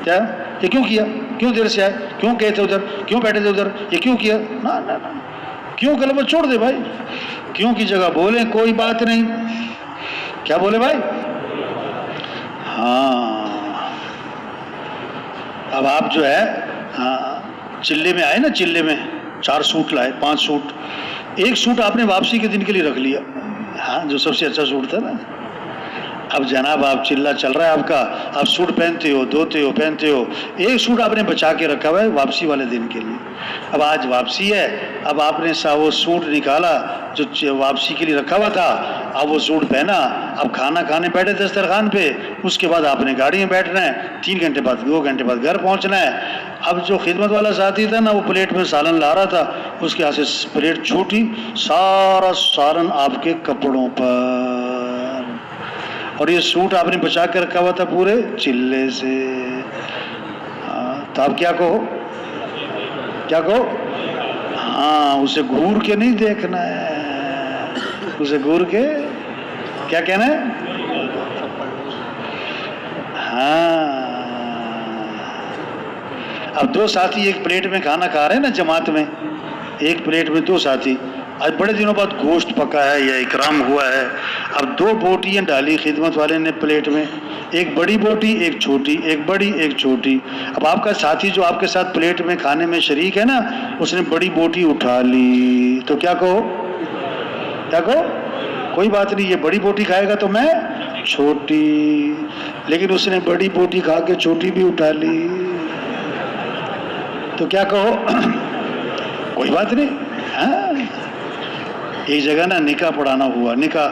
کیا یہ کیوں کیا، کیوں دیر سے آئے، کیوں گئے تھے ادھر، کیوں بیٹھے تھے ادھر، یہ کیوں کیا. نہ کیوں کا لفظ چھوڑ دے بھائی. کیوں کی جگہ بولیں کوئی بات نہیں. کیا بولے بھائی؟ ہاں، اب آپ جو ہے چلے میں آئے نا، چلے میں 4 سوٹ لائے، 5 سوٹ. ایک سوٹ آپ نے واپسی کے دن کے لیے رکھ لیا، ہاں، جو سب سے اچھا سوٹ تھا نا. اب جناب آپ چلہ چل رہا ہے آپ کا، آپ سوٹ پہنتے ہو، دھوتے ہو، پہنتے ہو. ایک سوٹ آپ نے بچا کے رکھا ہوا ہے واپسی والے دن کے لیے. اب آج واپسی ہے، اب آپ نے وہ سوٹ نکالا جو واپسی کے لیے رکھا ہوا تھا، اب وہ سوٹ پہنا، اب کھانا کھانے بیٹھے دسترخوان پہ. اس کے بعد آپ نے گاڑی میں بیٹھنا ہے، 3 گھنٹے بعد 2 گھنٹے بعد گھر پہنچنا ہے. اب جو خدمت والا ساتھی تھا نا، وہ پلیٹ میں سالن لا رہا تھا، اس کے ہاتھ سے پلیٹ چھوٹی، سارا سالن آپ کے کپڑوں پر، اور یہ سوٹ آپ نے بچا کے رکھا ہوا تھا پورے چلے سے. تو آپ کیا کہو؟ کیا کہو؟ ہاں، اسے گھور کے نہیں دیکھنا ہے، اسے گھور کے کیا کہنا ہے؟ ہاں، اب دو ساتھی ایک پلیٹ میں کھانا کھا رہے ہیں نا جماعت میں، ایک پلیٹ میں دو ساتھی، آج بڑے دنوں بعد گوشت پکا ہے یا اکرام ہوا ہے، اب دو بوٹیاں ڈالی خدمت والے نے پلیٹ میں، ایک بڑی بوٹی ایک چھوٹی، ایک بڑی ایک چھوٹی۔ اب آپ کا ساتھی جو آپ کے ساتھ پلیٹ میں کھانے میں شریک ہے نا، اس نے بڑی بوٹی اٹھا لی، تو کیا کہو؟ کیا کہو؟ کوئی بات نہیں، یہ بڑی بوٹی کھائے گا تو میں چھوٹی، لیکن اس نے بڑی بوٹی کھا کے چھوٹی بھی اٹھا لی، تو کیا کہو؟ کوئی بات نہیں۔ ہاں، ایک جگہ نا نکاح پڑھانا ہوا، نکاح،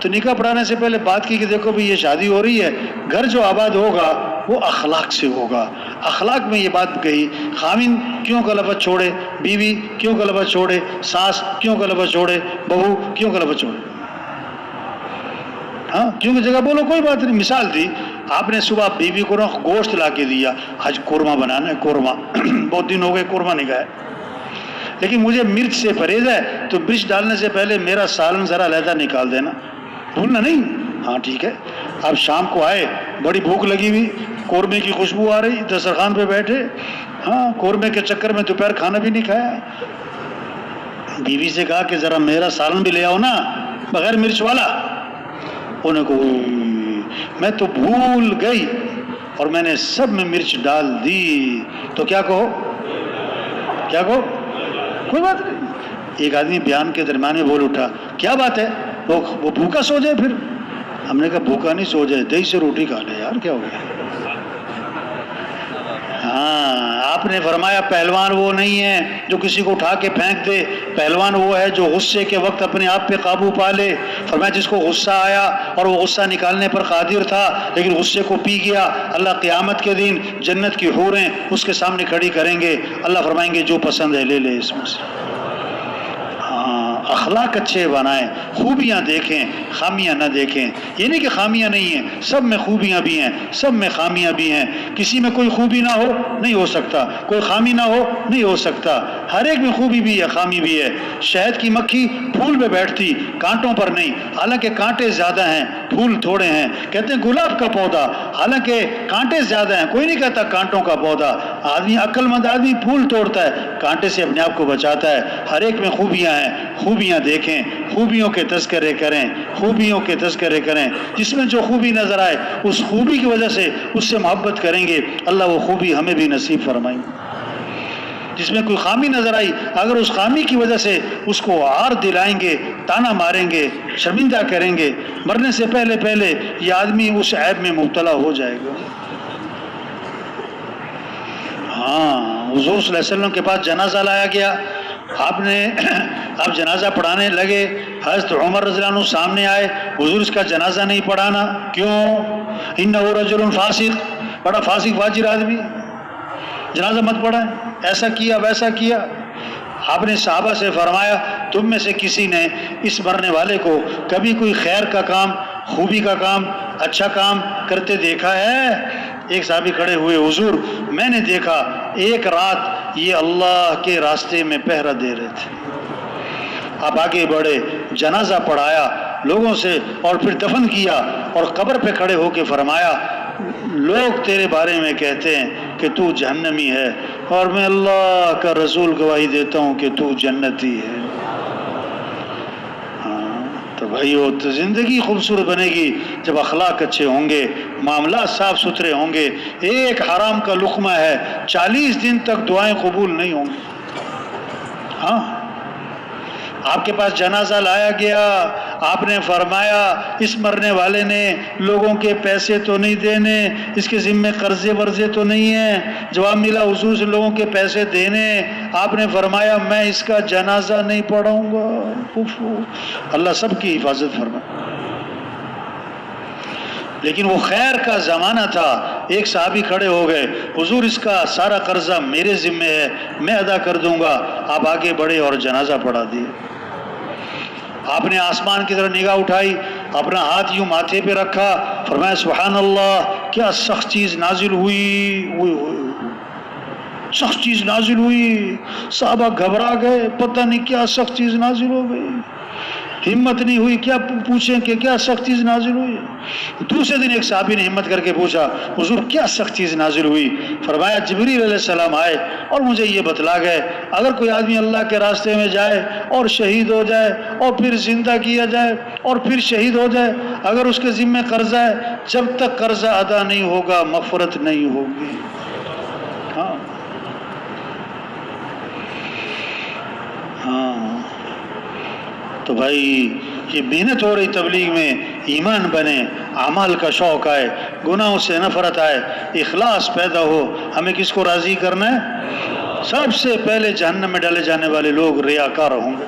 تو نکاح پڑھانے سے پہلے بات کی کہ دیکھو بھی یہ شادی ہو رہی ہے، گھر جو آباد ہوگا وہ اخلاق سے ہوگا۔ اخلاق میں یہ بات کہی، خاوند کیوں کا لفظ چھوڑے، بیوی کیوں کا لفظ چھوڑے، ساس کیوں کا لفظ چھوڑے، بہو کیوں کا لفظ چھوڑے، ہاں کیوں کی جگہ بولو، کوئی بات نہیں۔ مثال دی آپ نے، صبح بیوی کو نا گوشت لا کے دیا، آج قورمہ بنانا ہے، قورمہ بہت دن ہو گئے قورمہ نہیں کھایا، لیکن مجھے مرچ سے پرہیز ہے، تو مرچ ڈالنے سے پہلے میرا سالن ذرا علیحدہ نکال دینا، بھولنا نہیں۔ ہاں ٹھیک ہے۔ اب شام کو آئے، بڑی بھوک لگی ہوئی، قورمے کی خوشبو آ رہی، دسترخوان پہ بیٹھے، ہاں قورمے کے چکر میں دوپہر کھانا بھی نہیں کھایا، بیوی سے کہا کہ ذرا میرا سالن بھی لے آؤ نا بغیر مرچ والا، انہیں کو میں تو بھول گئی اور میں نے سب میں مرچ ڈال دی، تو کیا کہو؟ کیا کہو؟ کوئی بات نہیں۔ ایک آدمی بیان کے درمیان میں بول اٹھا، کیا بات ہے، وہ بھوکا سو جائے پھر؟ ہم نے کہا بھوکا نہیں سو جائے، دہی سے روٹی کھا لے یار، کیا ہو گیا؟ ہاں، آپ نے فرمایا پہلوان وہ نہیں ہے جو کسی کو اٹھا کے پھینک دے، پہلوان وہ ہے جو غصے کے وقت اپنے آپ پہ قابو پا لے۔ فرمایا جس کو غصہ آیا اور وہ غصہ نکالنے پر قادر تھا لیکن غصے کو پی گیا، اللہ قیامت کے دن جنت کی حوریں اس کے سامنے کھڑی کریں گے، اللہ فرمائیں گے جو پسند ہے لے لے اس میں سے۔ اخلاق اچھے بنائیں، خوبیاں دیکھیں، خامیاں نہ دیکھیں۔ یہ نہیں کہ خامیاں نہیں ہیں، سب میں خوبیاں بھی ہیں، سب میں خامیاں بھی ہیں۔ کسی میں کوئی خوبی نہ ہو نہیں ہو سکتا، کوئی خامی نہ ہو نہیں ہو سکتا، ہر ایک میں خوبی بھی ہے خامی بھی ہے۔ شہد کی مکھی پھول پہ بیٹھتی، کانٹوں پر نہیں، حالانکہ کانٹے زیادہ ہیں پھول تھوڑے ہیں۔ کہتے ہیں گلاب کا پودا، حالانکہ کانٹے زیادہ ہیں، کوئی نہیں کہتا کانٹوں کا پودا۔ آدمی عقل مند آدمی پھول توڑتا ہے، کانٹے سے اپنے آپ کو بچاتا ہے۔ ہر ایک میں خوبیاں ہیں، خوبیاں دیکھیں، خوبیوں کے تذکرے کریں، خوبیوں کے تذکرے کریں۔ جس میں جو خوبی نظر آئے اس خوبی کی وجہ سے اس سے محبت کریں گے، اللہ وہ خوبی ہمیں بھی نصیب فرمائیں۔ جس میں کوئی خامی نظر آئی، اگر اس خامی کی وجہ سے اس کو عار دلائیں گے، تانا ماریں گے، شرمندہ کریں گے، مرنے سے پہلے پہلے یہ آدمی اس عیب میں مبتلا ہو جائے گا۔ ہاں، حضور صلی اللہ علیہ وسلم کے پاس جنازہ لایا گیا، آپ جنازہ پڑھانے لگے، حضرت عمر رضی اللہ عنہ سامنے آئے، حضور اس کا جنازہ نہیں پڑھانا، کیوں؟ انہ رجل فاسق، بڑا فاسق فاجر آدمی، جنازہ مت پڑھائیں، ایسا کیا ویسا کیا۔ آپ نے صحابہ سے فرمایا تم میں سے کسی نے اس مرنے والے کو کبھی کوئی خیر کا کام، خوبی کا کام، اچھا کام کرتے دیکھا ہے؟ ایک صحابی کھڑے ہوئے، حضور میں نے دیکھا ایک رات یہ اللہ کے راستے میں پہرا دے رہے تھے۔ آپ آگے بڑھے، جنازہ پڑھایا لوگوں سے اور پھر دفن کیا اور قبر پہ کھڑے ہو کے فرمایا لوگ تیرے بارے میں کہتے ہیں کہ تو جہنمی ہے اور میں اللہ کا رسول گواہی دیتا ہوں کہ تو جنتی ہے۔ تو بھائیو، تو زندگی خوبصورت بنے گی جب اخلاق اچھے ہوں گے، معاملات صاف ستھرے ہوں گے۔ ایک حرام کا لقمہ ہے 40 دن تک دعائیں قبول نہیں ہوں گی۔ ہاں، آپ کے پاس جنازہ لایا گیا، آپ نے فرمایا اس مرنے والے نے لوگوں کے پیسے تو نہیں دینے، اس کے ذمے قرضے ورزے تو نہیں ہیں۔ جواب ملا حضور سے لوگوں کے پیسے دینے۔ آپ نے فرمایا میں اس کا جنازہ نہیں پڑھاؤں گا۔ اللہ سب کی حفاظت فرمائے۔ لیکن وہ خیر کا زمانہ تھا، ایک صحابی کھڑے ہو گئے، حضور اس کا سارا قرضہ میرے ذمے ہے، میں ادا کر دوں گا۔ آپ آگے بڑھے اور جنازہ پڑھا دیے۔ آپ نے آسمان کی طرف نگاہ اٹھائی، اپنا ہاتھ یوں ماتھے پہ رکھا، فرمایا سبحان اللہ، کیا سخت چیز نازل ہوئی۔ سخت چیز نازل ہوئی، صحابہ گھبرا گئے، پتہ نہیں کیا سخت چیز نازل ہو گئی، ہمت نہیں ہوئی کیا پوچھیں کہ کیا سخت چیز نازل ہوئی۔ دوسرے دن ایک صحابی نے ہمت کر کے پوچھا، حضور کیا سخت چیز نازل ہوئی؟ فرمایا جبریل علیہ السلام آئے اور مجھے یہ بتلا گئے اگر کوئی آدمی اللہ کے راستے میں جائے اور شہید ہو جائے اور پھر زندہ کیا جائے اور پھر شہید ہو جائے، اگر اس کے ذمہ قرضہ ہے، جب تک قرضہ ادا نہیں ہوگا مغفرت نہیں ہوگی۔ ہاں تو بھائی یہ محنت ہو رہی تبلیغ میں، ایمان بنے، اعمال کا شوق آئے، گناہوں سے نفرت آئے، اخلاص پیدا ہو۔ ہمیں کس کو راضی کرنا ہے؟ سب سے پہلے جہنم میں ڈالے جانے والے لوگ ریاکار ہوں گے،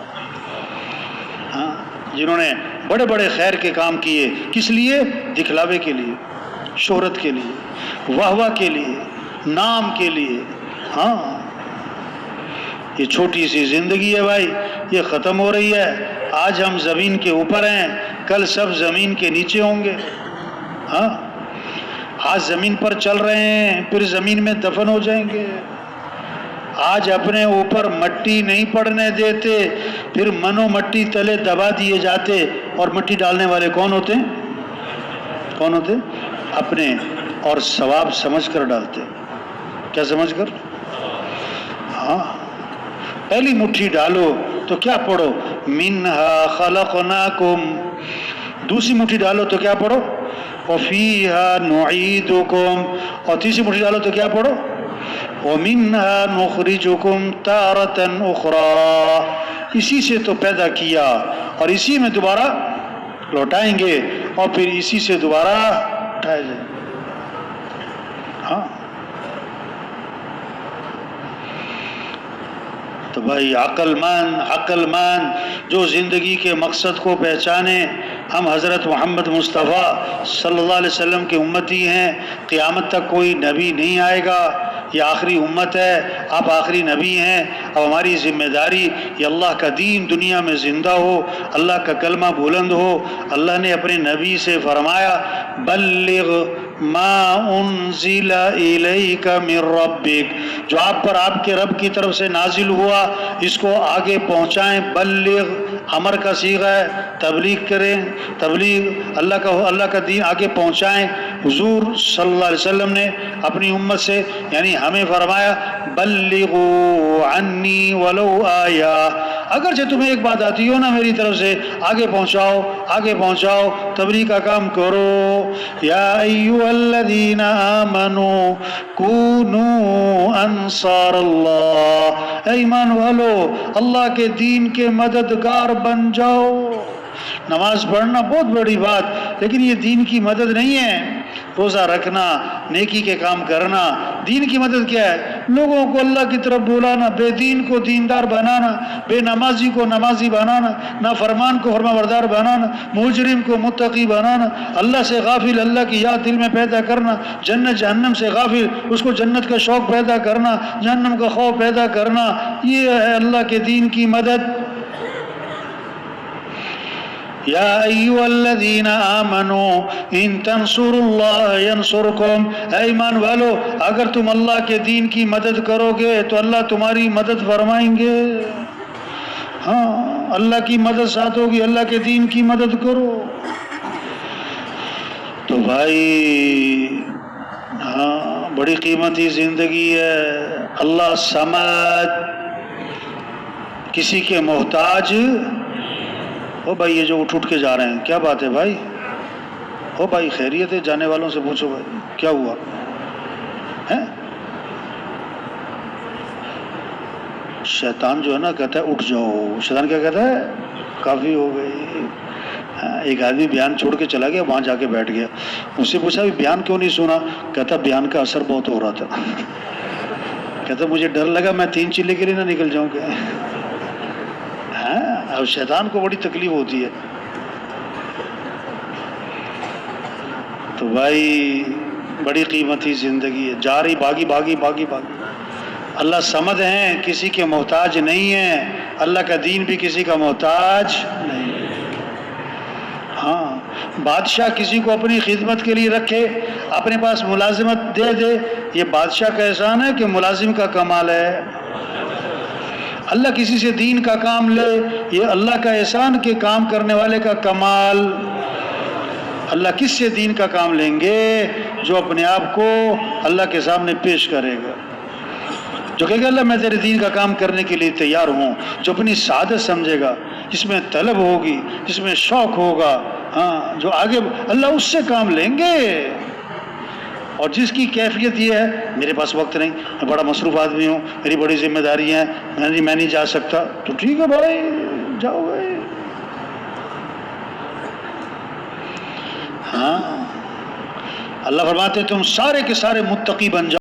ہاں جنہوں نے بڑے بڑے خیر کے کام کیے، کس لیے؟ دکھلاوے کے لیے، شہرت کے لیے، واہ واہ کے لیے، نام کے لیے۔ ہاں یہ چھوٹی سی زندگی ہے بھائی، یہ ختم ہو رہی ہے۔ آج ہم زمین کے اوپر ہیں، کل سب زمین کے نیچے ہوں گے۔ ہاں آج زمین پر چل رہے ہیں، پھر زمین میں دفن ہو جائیں گے۔ آج اپنے اوپر مٹی نہیں پڑنے دیتے، پھر منو مٹی تلے دبا دیے جاتے، اور مٹی ڈالنے والے کون ہوتے ہیں؟ کون ہوتے؟ اپنے، اور ثواب سمجھ کر ڈالتے۔ کیا سمجھ کر؟ ہاں پہلی مٹھی ڈالو تو کیا پڑھو؟ منہا خلقناکم۔ دوسری مٹھی ڈالو تو کیا پڑھو؟ وفیہا نعیدکم۔ اور تیسری مٹھی ڈالو تو کیا پڑھو؟ ومنہا نخرجکم تارۃ اخری۔ اسی سے تو پیدا کیا اور اسی میں دوبارہ لوٹائیں گے، اور پھر اسی سے دوبارہ اٹھائے جائیں گے۔ ہاں تو بھائی عقل مند جو زندگی کے مقصد کو پہچانے، ہم حضرت محمد مصطفیٰ صلی اللہ علیہ وسلم کے امتی ہیں، قیامت تک کوئی نبی نہیں آئے گا، یہ آخری امت ہے، آپ آخری نبی ہیں۔ اب ہماری ذمہ داری یہ اللہ کا دین دنیا میں زندہ ہو، اللہ کا کلمہ بلند ہو۔ اللہ نے اپنے نبی سے فرمایا بلغ ما انزل الیک من ربک، جو آپ پر آپ کے رب کی طرف سے نازل ہوا اس کو آگے پہنچائیں۔ بلغ امر کا صیغہ ہے، تبلیغ کریں، تبلیغ اللہ کا دین آگے پہنچائیں۔ حضور صلی اللہ علیہ وسلم نے اپنی امت سے یعنی ہمیں فرمایا بلغوا عنی ولو آیا، اگرچہ تمہیں ایک بات آتی ہو نا میری طرف سے، آگے پہنچاؤ، تبلیغ کا کام کرو۔ یا ایھا الذین آمنوا کونوا انصار اللہ، اے ایمان والو اللہ کے دین کے مددگار بن جاؤ۔ نماز پڑھنا بہت بڑی بات، لیکن یہ دین کی مدد نہیں ہے۔ روزہ رکھنا، نیکی کے کام کرنا، دین کی مدد کیا ہے؟ لوگوں کو اللہ کی طرف بلانا، بے دین کو دیندار بنانا، بے نمازی کو نمازی بنانا، نافرمان کو فرما بردار بنانا، مجرم کو متقی بنانا، اللہ سے غافل اللہ کی یاد دل میں پیدا کرنا، جنت جہنم سے غافل اس کو جنت کا شوق پیدا کرنا، جہنم کا خوف پیدا کرنا، یہ ہے اللہ کے دین کی مدد۔ یا ایھا الذین آمنوا ان تنصروا اللہ ینصرکم، اے ایمان والو اگر تم اللہ کے دین کی مدد کرو گے تو اللہ تمہاری مدد فرمائیں گے۔ ہاں اللہ کی مدد ساتھ ہوگی، اللہ کے دین کی مدد کرو۔ تو بھائی ہاں بڑی قیمتی زندگی ہے۔ اللہ صمد، کسی کے محتاج۔ او بھائی یہ جو اٹھ کے جا رہے ہیں کیا بات ہے بھائی؟ او بھائی خیریت ہے؟ جانے والوں سے پوچھو بھائی کیا ہوا ہے؟ شیطان جو ہے نا کہتا ہے اٹھ جاؤ، شیطان کیا کہتا ہے؟ کافی ہو گئی۔ ایک آدمی بیان چھوڑ کے چلا گیا، وہاں جا کے بیٹھ گیا، اس سے پوچھا بیان کیوں نہیں سنا؟ کہتا بیان کا اثر بہت ہو رہا تھا۔ کہتا مجھے ڈر لگا میں 3 چلے کے لیے نہ نکل جاؤں گا۔ اب شیطان کو بڑی تکلیف ہوتی ہے۔ تو بھائی بڑی قیمتی زندگی ہے، جا رہی بھاگی۔ اللہ صمد ہیں، کسی کے محتاج نہیں ہیں، اللہ کا دین بھی کسی کا محتاج نہیں۔ ہاں بادشاہ کسی کو اپنی خدمت کے لیے رکھے، اپنے پاس ملازمت دے دے، یہ بادشاہ کا احسان ہے کہ ملازم کا کمال ہے؟ اللہ کسی سے دین کا کام لے، یہ اللہ کا احسان کہ کام کرنے والے کا کمال۔ اللہ کس سے دین کا کام لیں گے؟ جو اپنے آپ کو اللہ کے سامنے پیش کرے گا، جو کہے گا اللہ میں تیرے دین کا کام کرنے کے لیے تیار ہوں، جو اپنی سعادت سمجھے گا، جس میں طلب ہوگی، جس میں شوق ہوگا، ہاں جو آگے اللہ اس سے کام لیں گے۔ اور جس کی کیفیت یہ ہے میرے پاس وقت نہیں، میں بڑا مصروف آدمی ہوں، میری بڑی ذمہ داریاں ہیں، میں نہیں جا سکتا، تو ٹھیک ہے بھائی جاؤ گے۔ ہاں اللہ فرماتے تم سارے کے سارے متقی بن جاؤ۔